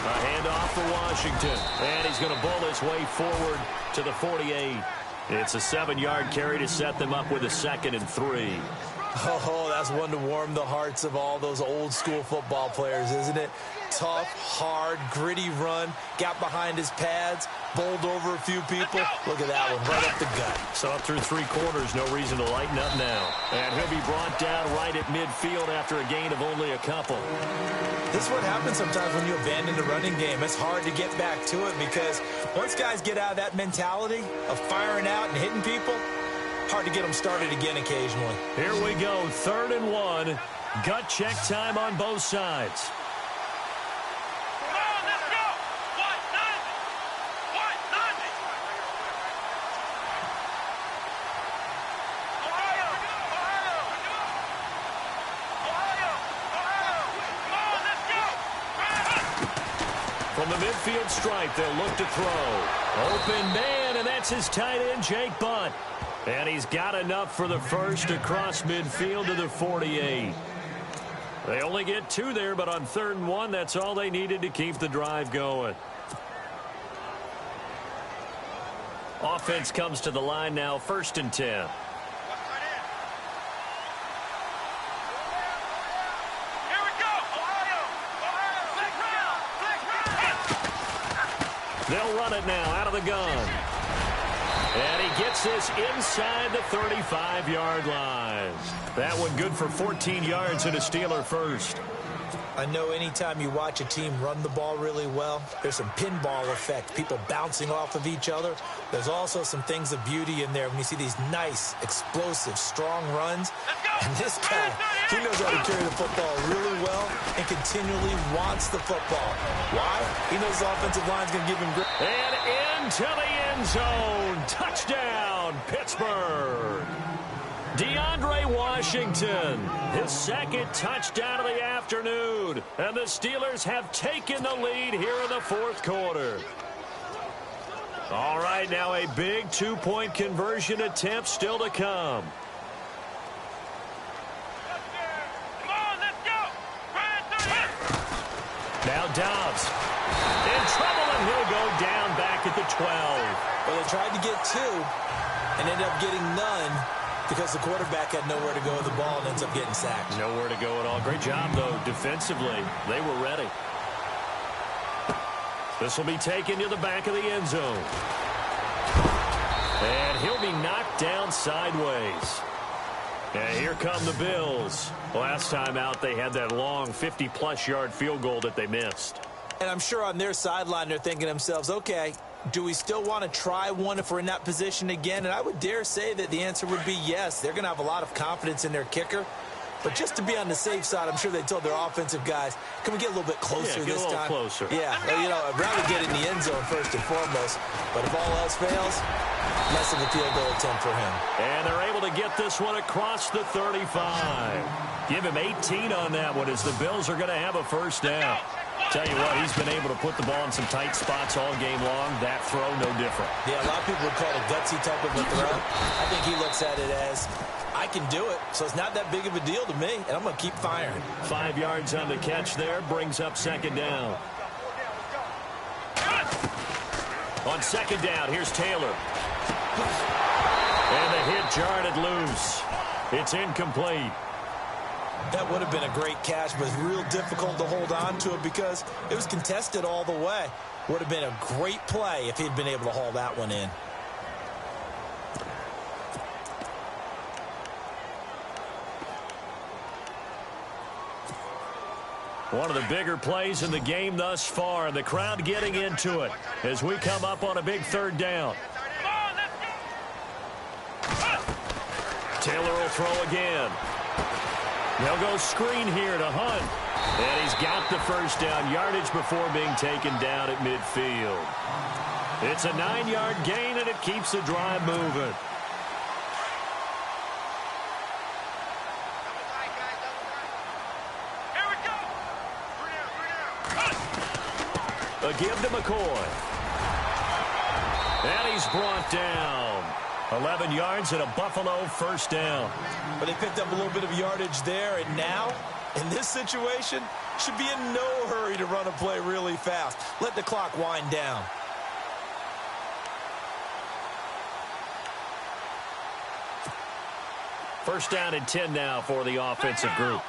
A handoff for Washington, and he's going to bull his way forward to the 48. It's a 7-yard carry to set them up with a 2nd and 3. Oh, that's one to warm the hearts of all those old-school football players, isn't it? Tough, hard, gritty run, got behind his pads, bowled over a few people. Look at that one, right up the gut. Saw it through 3 quarters, no reason to lighten up now. And he'll be brought down right at midfield after a gain of only a couple. This is what happens sometimes when you abandon the running game. It's hard to get back to it because once guys get out of that mentality of firing out and hitting people, hard to get them started again occasionally. Here we go, 3rd and 1. Gut check time on both sides. Come on, let's go! What? None? What? None? Ohio! Ohio! Ohio! Ohio! Come on, let's go! From the midfield stripe, they'll look to throw. Open man, and that's his tight end, Jake Butt. And he's got enough for the first across midfield to the 48. They only get 2 there, but on 3rd and 1, that's all they needed to keep the drive going. Offense comes to the line now, 1st and 10. They'll run it now out of the gun. And he gets this inside the 35-yard line. That one good for 14 yards and a Steeler first. I know anytime you watch a team run the ball really well, there's some pinball effect, people bouncing off of each other. There's also some things of beauty in there when you see these nice, explosive, strong runs. And this guy, he knows how to carry the football really well and continually wants the football. Why? He knows the offensive line's going to give him grip. And into the end zone. Touchdown, Pittsburgh. DeAndre Washington, his 2nd touchdown of the afternoon. And the Steelers have taken the lead here in the 4th quarter. All right, now a big 2-point conversion attempt still to come. Now Dobbs in trouble, and he'll go down back at the 12. Well, they tried to get 2 and ended up getting none because the quarterback had nowhere to go with the ball and ends up getting sacked. Nowhere to go at all. Great job, though, defensively. They were ready. This will be taken to the back of the end zone. And he'll be knocked down sideways. And here come the Bills. Last time out, they had that long 50-plus yard field goal that they missed. And I'm sure on their sideline they're thinking to themselves, okay, Do we still want to try one if we're in that position again? And I would dare say that the answer would be yes. They're going to have a lot of confidence in their kicker. But just to be on the safe side, I'm sure they told their offensive guys, can we get a little bit closer this time? Closer. Yeah, well, you know, I'd rather get in the end zone first and foremost. But if all else fails, less of a field goal attempt for him. And they're able to get this one across the 35. Give him 18 on that one as the Bills are going to have a first down. Tell you what, he's been able to put the ball in some tight spots all game long. That throw, no different. Yeah, a lot of people would call it a gutsy type of a throw. I think he looks at it as, I can do it, so it's not that big of a deal to me, and I'm going to keep firing. 5 yards on the catch there, brings up second down. On second down, here's Taylor. And the hit jarred it loose. It's incomplete. That would have been a great catch, but it's real difficult to hold on to it because it was contested all the way. Would have been a great play if he'd been able to haul that one in. One of the bigger plays in the game thus far, and the crowd getting into it as we come up on a big third down. Taylor will throw again. They'll go screen here to Hunt. And he's got the first down, yardage before being taken down at midfield. It's a 9-yard gain, and it keeps the drive moving. A give to McCoy. And he's brought down. 11 yards and a Buffalo first down. But they picked up a little bit of yardage there, and now, in this situation, should be in no hurry to run a play really fast. Let the clock wind down. First down and 10 now for the offensive group.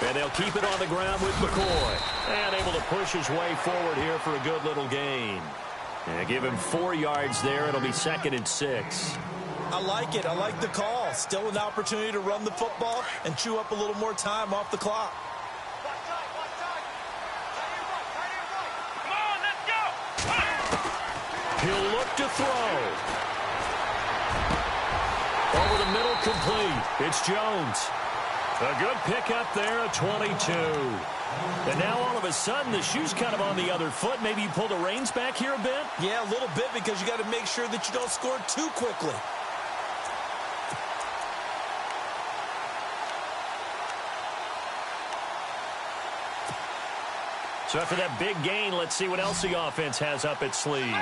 And they'll keep it on the ground with McCoy. And able to push his way forward here for a good little gain. And give him 4 yards there. It'll be 2nd and 6. I like it. I like the call. Still an opportunity to run the football and chew up a little more time off the clock. He'll look to throw. Over the middle, complete. It's Jones. A good pickup there at 22. And now all of a sudden the shoe's kind of on the other foot. Maybe you pull the reins back here a bit? Yeah, a little bit because you got to make sure that you don't score too quickly. So after that big gain, let's see what else the offense has up its sleeve.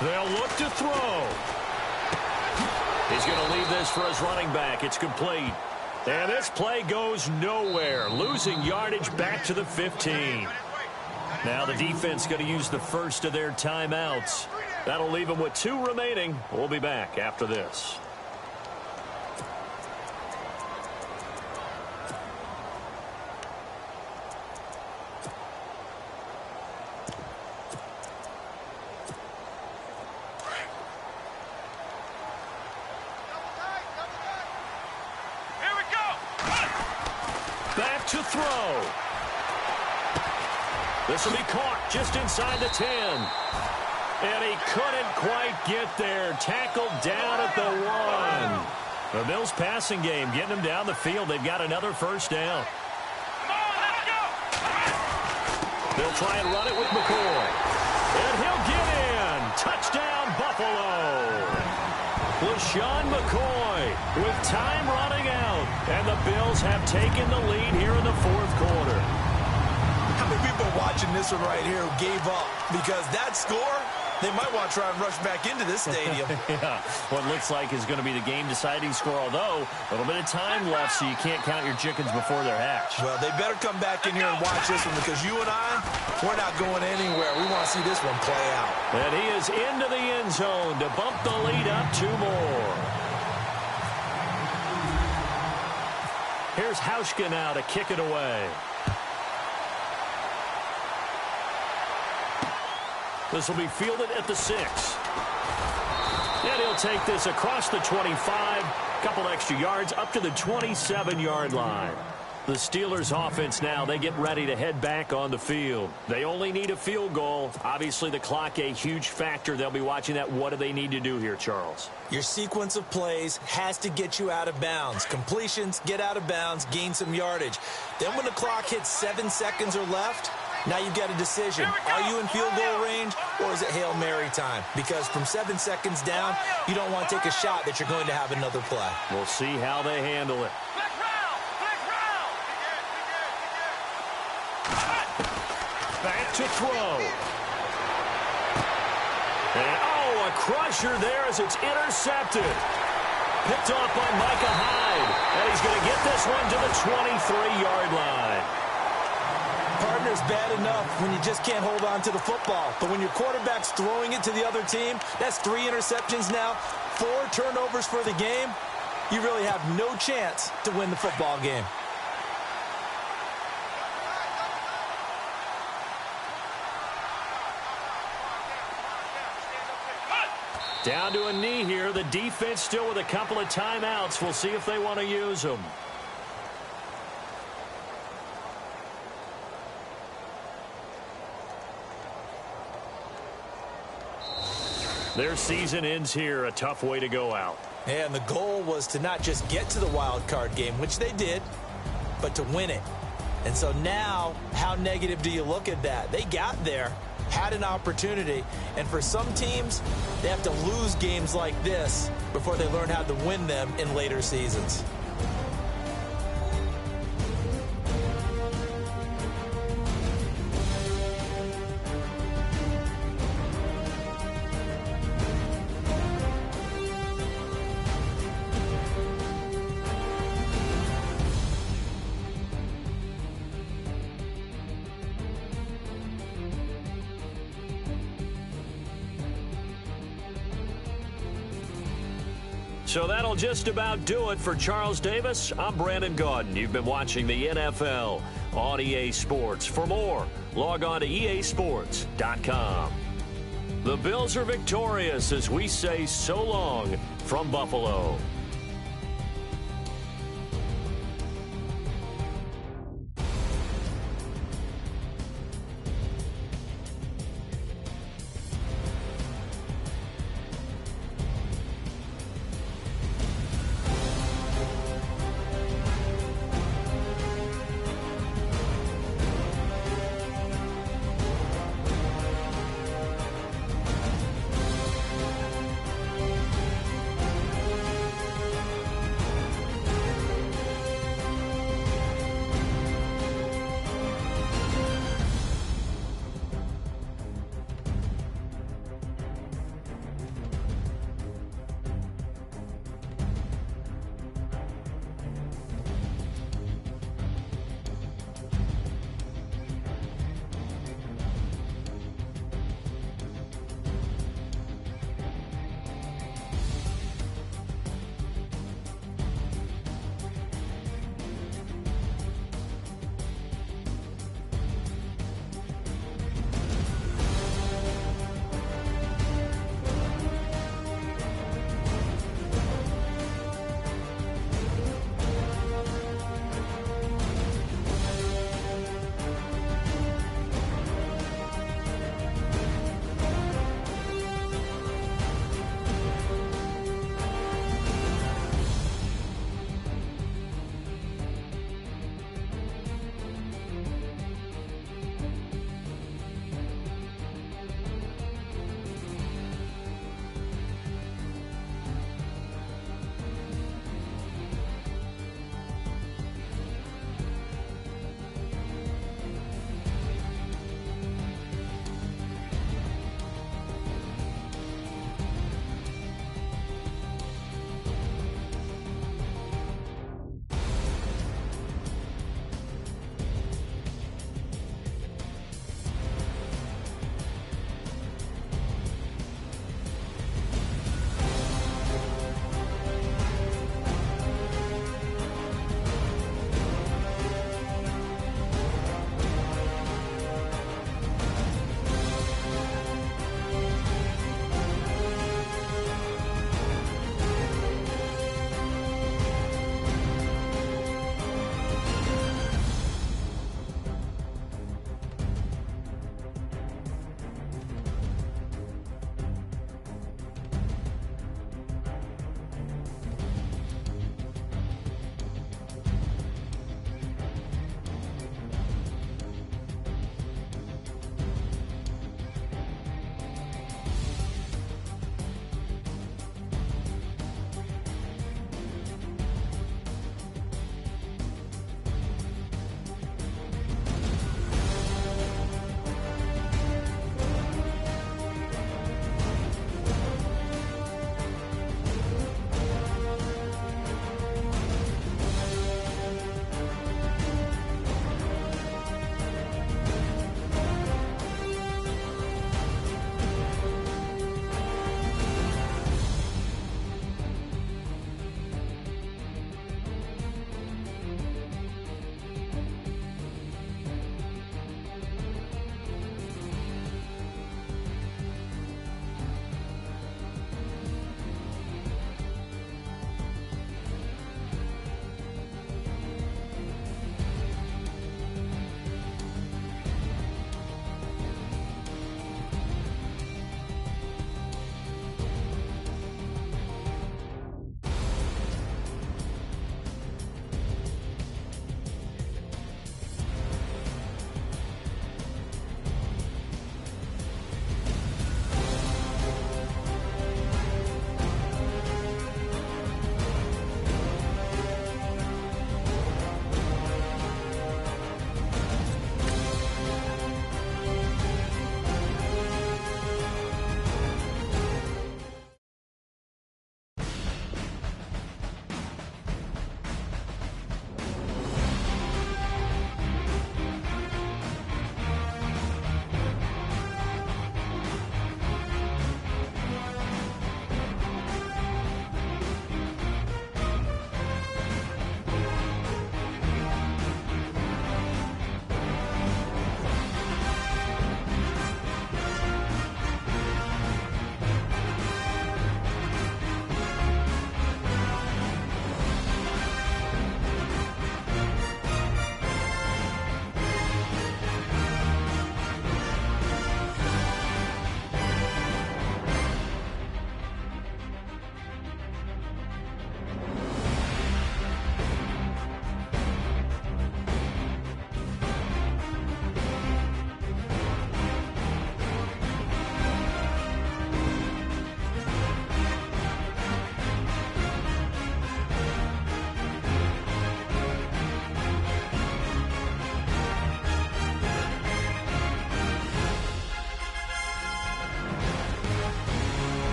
They'll look to throw. He's going to leave this for his running back. It's complete. And this play goes nowhere. Losing yardage back to the 15. Now the defense going to use the first of their timeouts. That'll leave them with 2 remaining. We'll be back after this. Back to throw. This will be caught just inside the 10. And he couldn't quite get there. Tackled down at the 1. The Bills passing game getting them down the field. They've got another first down. They'll try and run it with McCoy. And he'll get in. Touchdown, Buffalo. LaShawn McCoy with time running out. And the Bills have taken the lead here in the 4th quarter. How many people are watching this one right here who gave up? Because that score, they might want to try and rush back into this stadium. Yeah, what looks like is going to be the game-deciding score, although a little bit of time left, so you can't count your chickens before they're hatched. Well, they better come back in here and watch this one because you and I, we're not going anywhere. We want to see this one play out. And he is into the end zone to bump the lead up 2 more. Here's Hauschka now to kick it away. This will be fielded at the 6. And he'll take this across the 25, couple extra yards up to the 27-yard line. The Steelers offense now, they get ready to head back on the field. They only need a field goal. Obviously, the clock a huge factor. They'll be watching that. What do they need to do here, Charles? Your sequence of plays has to get you out of bounds. Completions, get out of bounds, gain some yardage. Then when the clock hits 7 seconds or left, now you've got a decision. Are you in field goal range or is it Hail Mary time? Because from 7 seconds down, you don't want to take a shot that you're going to have another play. We'll see how they handle it. Back to throw. And, a crusher there as it's intercepted. Picked off by Micah Hyde. And he's going to get this one to the 23-yard line. Partner's bad enough when you just can't hold on to the football. But when your quarterback's throwing it to the other team, that's 3 interceptions now, 4 turnovers for the game. You really have no chance to win the football game. Down to a knee here. The defense still with a couple of timeouts. We'll see if they want to use them. Their season ends here. A tough way to go out. And the goal was to not just get to the wild card game, which they did, but to win it. And so now, how negative do you look at that? They got there, had an opportunity, and for some teams, they have to lose games like this before they learn how to win them in later seasons. So that'll just about do it for Charles Davis. I'm Brandon Gaudin. You've been watching the NFL on EA Sports. For more, log on to easports.com. The Bills are victorious as we say so long from Buffalo.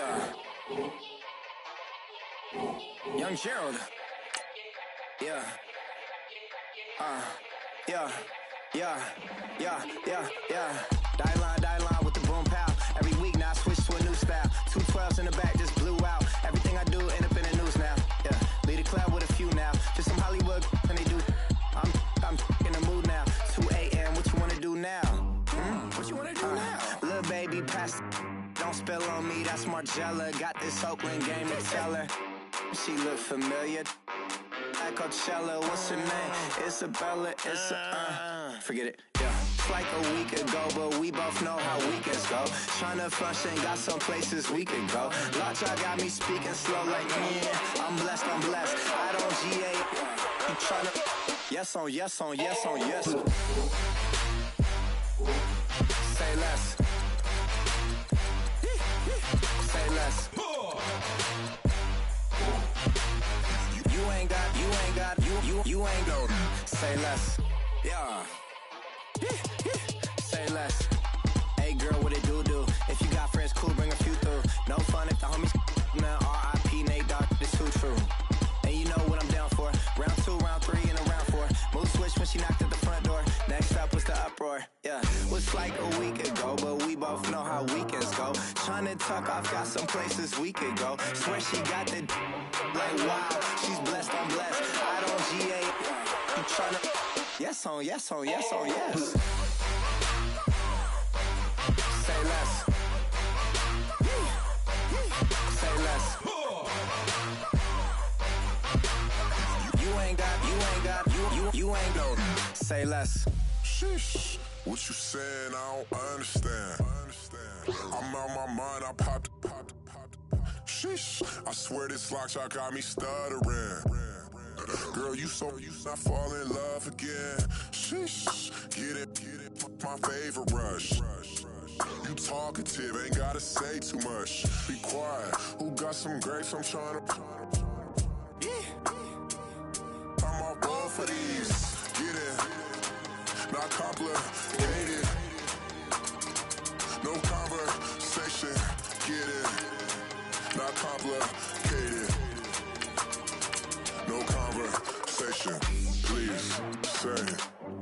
Yeah. Young Gerald. Yeah. Yeah. Die line with the boom pow. Every week now I switch to a new style. 212s in the back just blew out. Everything I do end up in the news now. Yeah. Lead a club with a few now. Just some Hollywood and they do. I'm in the mood now. 2 a.m. What you wanna do now? What you wanna do now? Little baby pass. Don't spill on me. That's Margella. Got this Oakland game to tell her. She look familiar. Like Coachella, what's her name? Isabella, forget it, yeah. It's like a week ago, but we both know how weekends go. Tryna function, got some places we could go. Lot y'all got me speaking slow like, yeah, I'm blessed. I don't GA, you tryna, yes on yes. Say less. Say less. You ain't gon' say less. Yeah. Say less. Hey girl, what it do? If you got friends, cool, bring a few through. No fun if the homies man. R.I.P. Nate Dogg, this too true. And you know what I'm down for. Round 2, round 3, and a round 4. Mood switch when she knocked at the front door. Next up was the uproar. Yeah. Was like a week ago, but we both know how weekends go. Tryna tuck off, got some places we could go. Swear she got the like wow, she's blessed, I'm blessed. I don't GA. You tryna yes on yes. Say less. Say less. You ain't gon' say less. Sheesh, what you saying? I don't understand. I'm out my mind. I popped. Sheesh, I swear this lock shot got me stuttering. Girl, you not fall in love again. Sheesh, get it, my favorite rush. You talkative, ain't gotta say too much. Be quiet, who got some grapes? I'm tryna. I'm all ball for these. Get it, not complicated. No conversation, get it, not complicated. No conversation, please say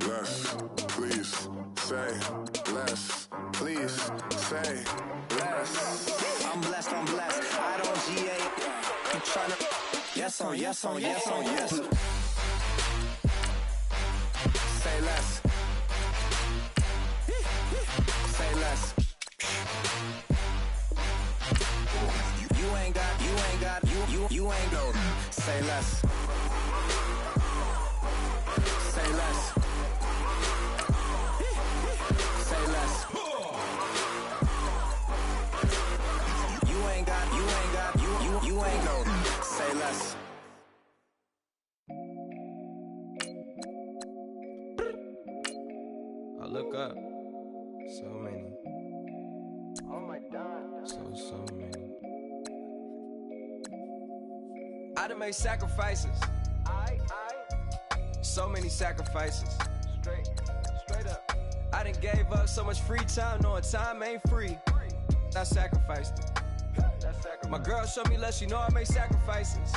less. Please say less. Please say less. I'm blessed. I don't GA. You tryna yes on yes. Say less. Say less. You ain't gon' say less. Say less. Say less. You ain't gon' say less. I look up. So many. Oh my God. So many. I done made sacrifices. So many sacrifices. Straight up. I done gave up so much free time, knowing time ain't free. I sacrificed it. My girl showed me love, she know I make sacrifices.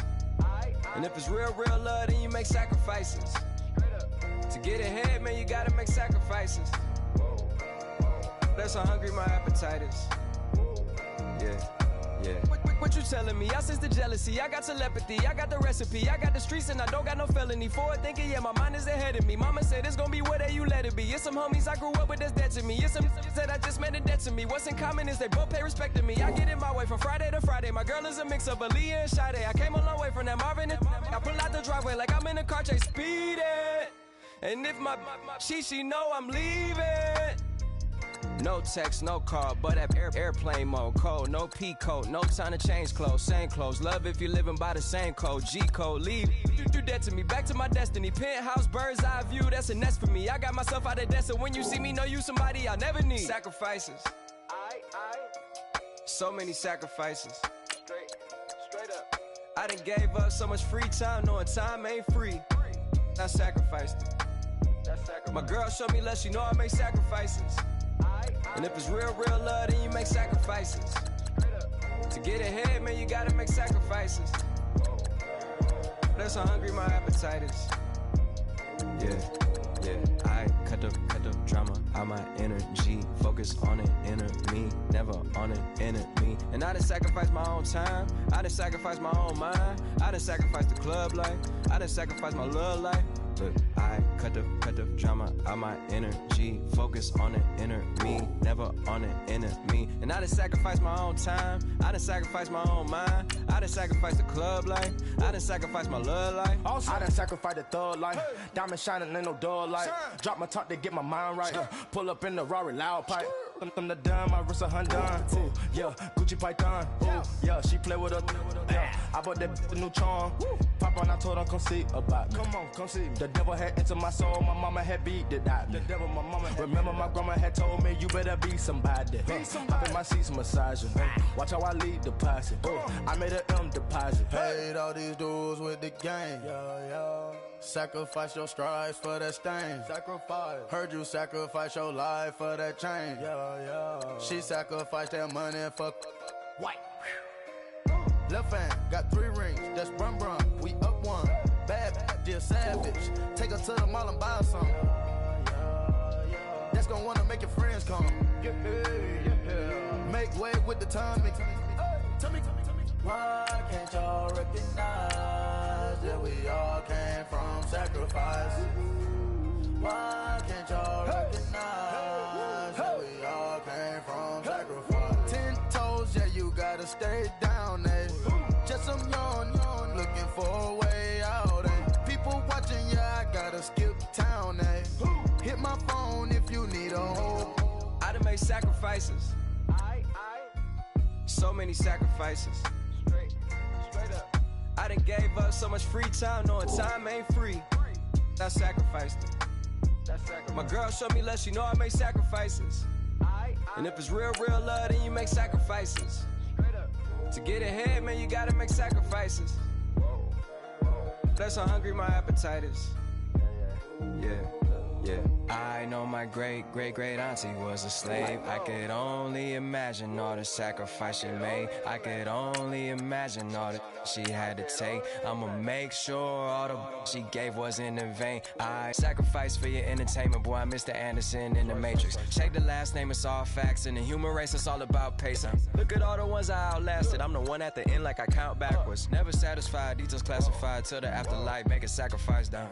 And if it's real love, then you make sacrifices. To get ahead, man, you gotta make sacrifices. That's how hungry my appetite is. Yeah. What you telling me? I sense the jealousy, I got telepathy, I got the recipe, I got the streets and I don't got no felony. Forward thinking, yeah, my mind is ahead of me. Mama said it's gonna be whatever you let it be. It's some homies I grew up with that's dead to me. It's some that I just made a debt to me. What's in common is they both pay respect to me. I get in my way from Friday to Friday. My girl is a mix of Aaliyah and Sade. I came a long way from that Marvin and I pull out the driveway like I'm in a car chase speeding. And if my she know I'm leaving. No text, no call, but at airplane mode. Code, no P code, no time to change clothes. Same clothes, love if you're living by the same code. G code, leave. You do that to me, back to my destiny. Penthouse, bird's eye view, that's a nest for me. I got myself out of debt, so when you see me, know you somebody I never need. Sacrifices. So many sacrifices. Straight up. I done gave up so much free time, knowing time ain't free. I sacrificed it. My girl showed me love, she know I make sacrifices. And if it's real love, then you make sacrifices. To get ahead, man, you gotta make sacrifices. That's how hungry my appetite is. Yeah, I cut the drama out my energy. Focus on an inner me, never on an enemy. And I done sacrificed my own time, I done sacrificed my own mind, I done sacrificed the club life, I done sacrificed my love life. But I cut the drama out my energy. Focus on an inner me, never on an enemy. And I done sacrificed my own time, I done sacrificed my own mind, I done sacrificed the club life, I done sacrificed my love life. Also, I done sacrificed the thug life. Diamond shining, ain't no dull light. Drop my top to get my mind right. Pull up in the Rari loud pipe. Them the dime, my wrist a Hyundai. Ooh, yeah, Gucci Python. Ooh, yeah, she play with her. Yeah, I bought that new charm. Pop on, I told her come see about me. Come on, come see me. The devil had entered my soul, my mama had beat it out. The devil, my mama. Remember my grandma had told me you better be somebody. Hop in my seats massaging. Watch how I lead the posse. I made a M deposit. Paid all these dudes with the game. Yeah. Sacrifice your strides for that stain. Sacrifice. Heard you sacrifice your life for that change. Yeah. She sacrificed that money for White. left hand. Got 3 rings. That's brum. We up one. Bad, dear savage. Take her to the mall and buy some. That's gonna wanna make your friends come. Yeah. Make way with the timing. Tell me. Why can't y'all recognize that we all came from sacrifice? Why can't y'all recognize that we all came from sacrifice? 10 toes, yeah, you gotta stay down, eh? Just some yawn, looking for a way out, eh? People watching, yeah, I gotta skip town, eh? Hit my phone if you need a hold. I done made sacrifices. So many sacrifices. Straight up. I done gave up so much free time, knowing time ain't free. I sacrificed it. My girl showed me love, she know I make sacrifices. And if it's real love, then you make sacrifices. To get ahead, man, you gotta make sacrifices. That's how hungry my appetite is. Yeah. I know my great auntie was a slave. I could only imagine all the sacrifice she made. I could only imagine all that she had to take. I'ma make sure all the she gave wasn't in vain. I sacrificed for your entertainment, boy. I'm Mr. Anderson in the Matrix. Check the last name, it's all facts. In the human race, it's all about pacing. Look at all the ones I outlasted. I'm the one at the end like I count backwards. Never satisfied, details classified till the afterlife. Make a sacrifice done.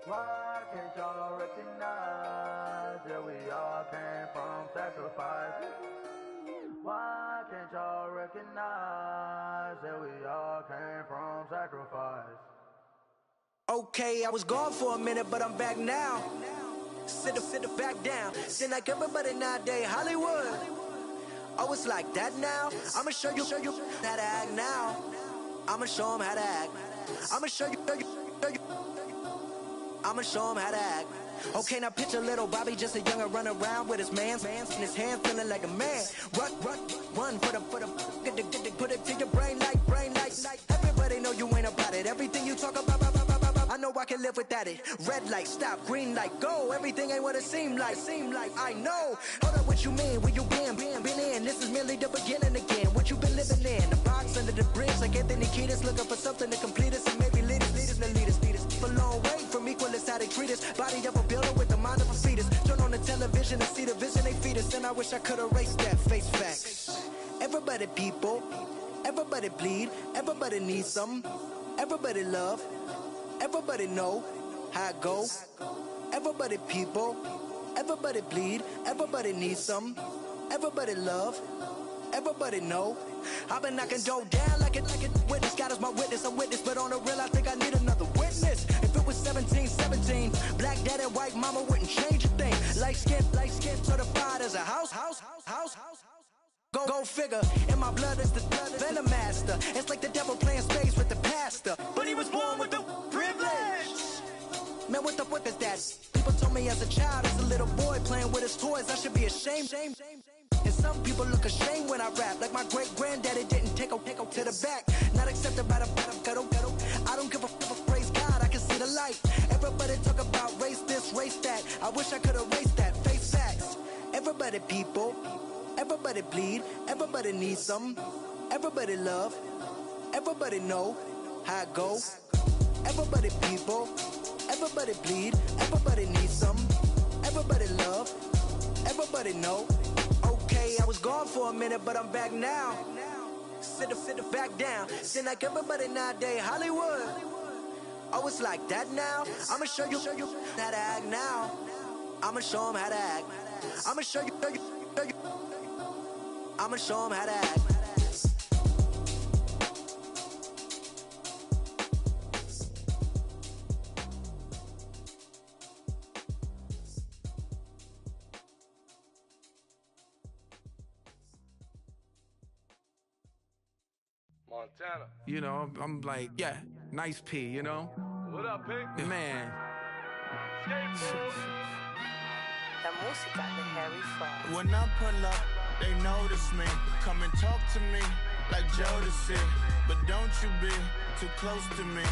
Why can't y'all recognize that we all came from sacrifice? Why can't y'all recognize that we all came from sacrifice? Okay, I was gone for a minute, but I'm back now. Sit back down. Seem like everybody nowadays, Hollywood. Oh, it's like that now? I'ma show you how to act now. I'ma show them how to act. I'ma show you. I'ma show him how to act. Okay, now picture little Bobby, just a younger run around with his man's in his hand, feeling like a man. Run, put it to your brain like. Everybody know you ain't about it. Everything you talk about, I know I can live without it. Red light, stop, green light, go. Everything ain't what it seem like. I know. Hold up, what you mean? Where you been in? This is merely the beginning again. What you been living in? The box under the bridge, like Anthony Kiedis, looking for something to complete us and maybe lead us. A long way from equal is how they treat us. Body of a builder with the mind of a fetus. Turn on the television and see the vision they feed us. And I wish I could erase that. Face facts. Everybody people, everybody bleed, everybody needs something. Everybody love, everybody know how it go. Everybody people, everybody bleed, everybody needs something. Everybody love, everybody know. I've been knocking dough down like it. Witness, God is my witness, I'm witness. But on the real, I think I need another witness. If it was 17, black daddy, white mama wouldn't change a thing. Light skin, certified as a house. Go figure, in my blood is the venom master. It's like the devil playing spades with the pastor. But he was born with the privilege. Man, what the fuck is that? People told me as a child, as a little boy playing with his toys, I should be ashamed. And some people look ashamed when I rap, like my great granddaddy didn't take a to the back. Not accepted by the ghetto. I don't give a fuck, praise God, I can see the light. Everybody talk about race this, race that. I wish I could erase that. Face facts. Everybody people, Everybody bleed, everybody needs some. Everybody love, everybody know how it go. Everybody people, everybody bleed, everybody needs some. Everybody love, everybody know. Okay, I was gone for a minute, but I'm back now. Sit the back down. Seem like everybody nowadays Hollywood. Oh, it's like that now. I'ma show you how to act now. I'ma show them how to act. I'ma show you. I'ma show them how to act. Montana. You know, I'm like, yeah, nice P, you know? What up, Pink? Man. La música de Harry Fraud. When I pull up, they notice me. Come and talk to me like Jodeci. But don't you be too close to me.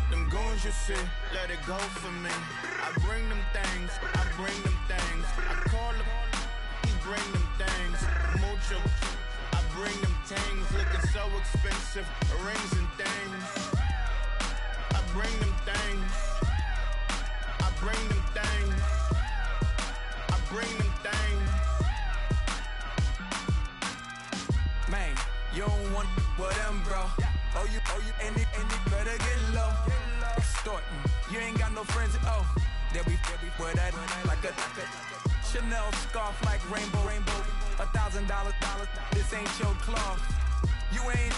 Them goons you see, let it go for me. I bring them things, I bring them things. I call them, he bring them things. Mucho, I bring them things. Looking so expensive, rings and things. I bring them things. I bring them things. I bring them things. Man, you don't want with them, bro. Oh, you, and it better get low. Extorting, you ain't got no friends. Oh, they'll be with that like a Chanel scarf like rainbow. $1,000, this ain't your cloth. You ain't,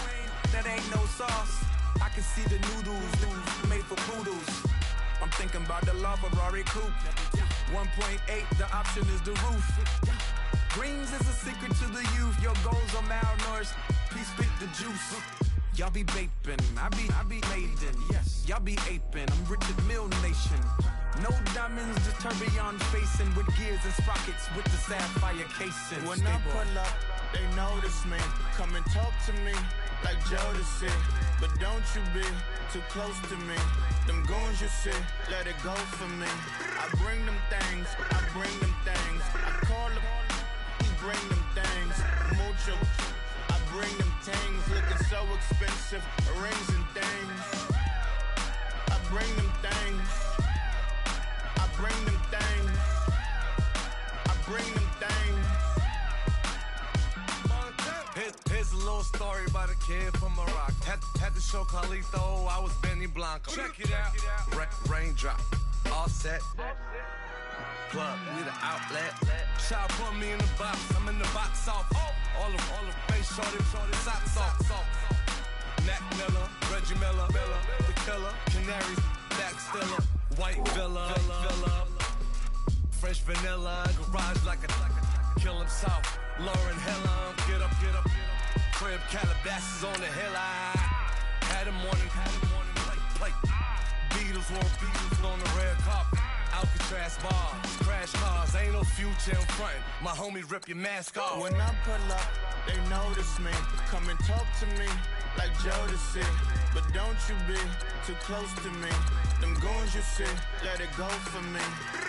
that ain't no sauce. I can see the noodles made for poodles. I'm thinking about the La Ferrari coupe. 1.8, the option is the roof. Greens is a secret to the youth. Your goals are malnourished. Please spit the juice. Y'all be vaping, I be laden. Yes, y'all be aping. I'm Richard Mill Nation. No diamonds, just tourbillon facing with gears and sprockets with the sapphire casing. When I pull up, they notice me. Come and talk to me like Jodeci. But don't you be too close to me. Them goons you see, let it go for me. I bring them things, I bring them things. I call them, he bring them things. Mucho, I bring them things. Looking so expensive, rings and things. I bring them things. I bring them things. I bring them things. Here's a little story about a kid from Morocco. Had to show Carlito I was Benny Blanco. Check it out. Raindrop, all set. Plug, we the outlet. Shot put me in the box, I'm in the box off. All the face shorty, socks off. Mac Miller, Reggie Miller, the killer, Canaries, back stiller, white villa, fresh vanilla, garage like a kill himself. Lauren Hiller, get up. Crib Calabasas on the hill. I had him morning, plate. Beatles on the red carpet. Alcatraz bars, crash cars, ain't no future in front. My homie rip your mask off. When I pull up, they notice me. Come and talk to me like Jodeci. But don't you be too close to me. Them goons you see, let it go for me.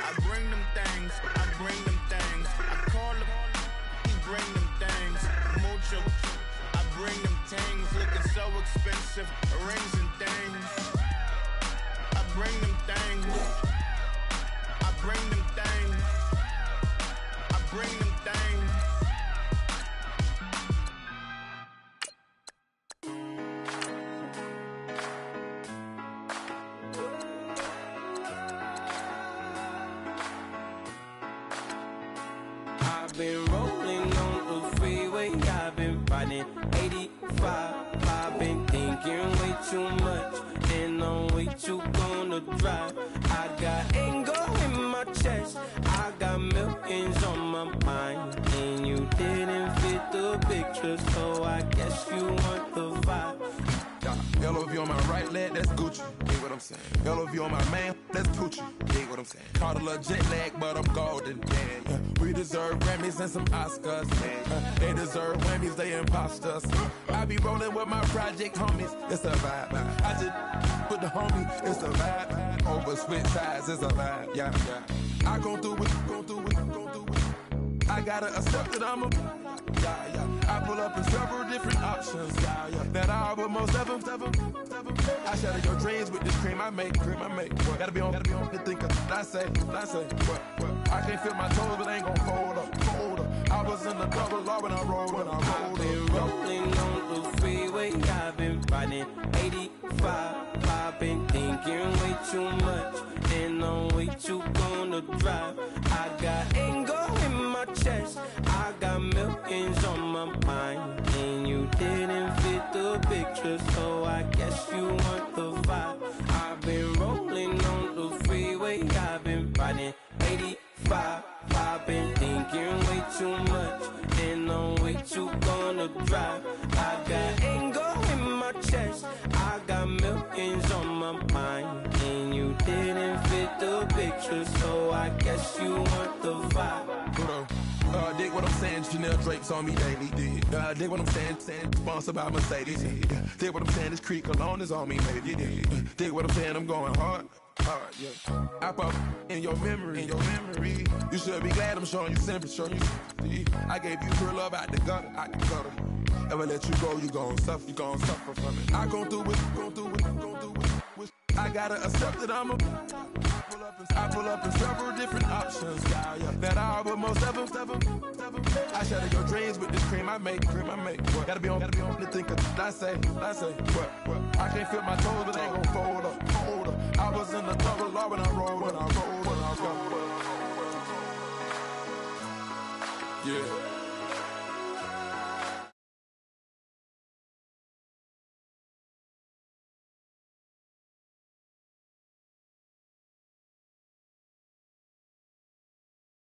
I bring them things, I bring them things. I call them, he bring them things. Mucho, I bring them things. Looking so expensive, rings and things. I bring them things. I bring them things. I bring them things. I've been rolling on the freeway, I've been riding 85. I've been thinking way too much, and I'm way too gonna drive. I got anger in my chest, I got millions on my mind, and you didn't fit the picture, so I guess you want the vibe. LOV on my right leg, that's Gucci. Dig what I'm saying. LOV on my man, that's Gucci. Dig what I'm saying. Caught a little jet lag, but I'm golden. Yeah. We deserve Grammys and some Oscars. They deserve Whammies, they imposters. I be rolling with my project homies, it's a vibe. I just with the homie, it's a vibe. Over switch sides, it's a vibe. Yeah. I gon' do it. I gotta accept that I'm a I pull up in several different options, that I would most ever. I shatter your dreams with this cream I make. What? Gotta be on the thinker. I say, what? I can't feel my toes, but ain't gon' fold up. I was in the double law when I rolled. I've been rolling on the freeway, I've been riding 85. I've been thinking way too much, and I'm way too gonna drive. I got anger in my chest, I got millions on my mind, and you didn't fit the picture, so I guess you want the vibe. I've been rolling on the freeway, I've been riding 85. I've been thinking way too much, and I'm way too gonna drive. I got anger in my chest, I got millions on my mind, and you didn't fit the picture, so I guess you want the vibe. Dig what I'm saying, Chanel drapes on me daily. Dig what I'm saying, sponsored by Mercedes. Dig what I'm saying, this creek alone is on me, maybe. Dig what I'm saying, I'm going hard. Yeah. I pop in your memory. You should be glad I'm showing you sympathy. I gave you pure love out the gutter. Ever let you go, you gon' suffer from it. I gon' do it. I gotta accept that I pull up in several different options, that I would most ever. I shatter your dreams with this cream I make. What? Gotta be on the thinker. I say, what? I can't feel my toes, but ain't gon' fold up. I was in the double law when I rolled. Yeah.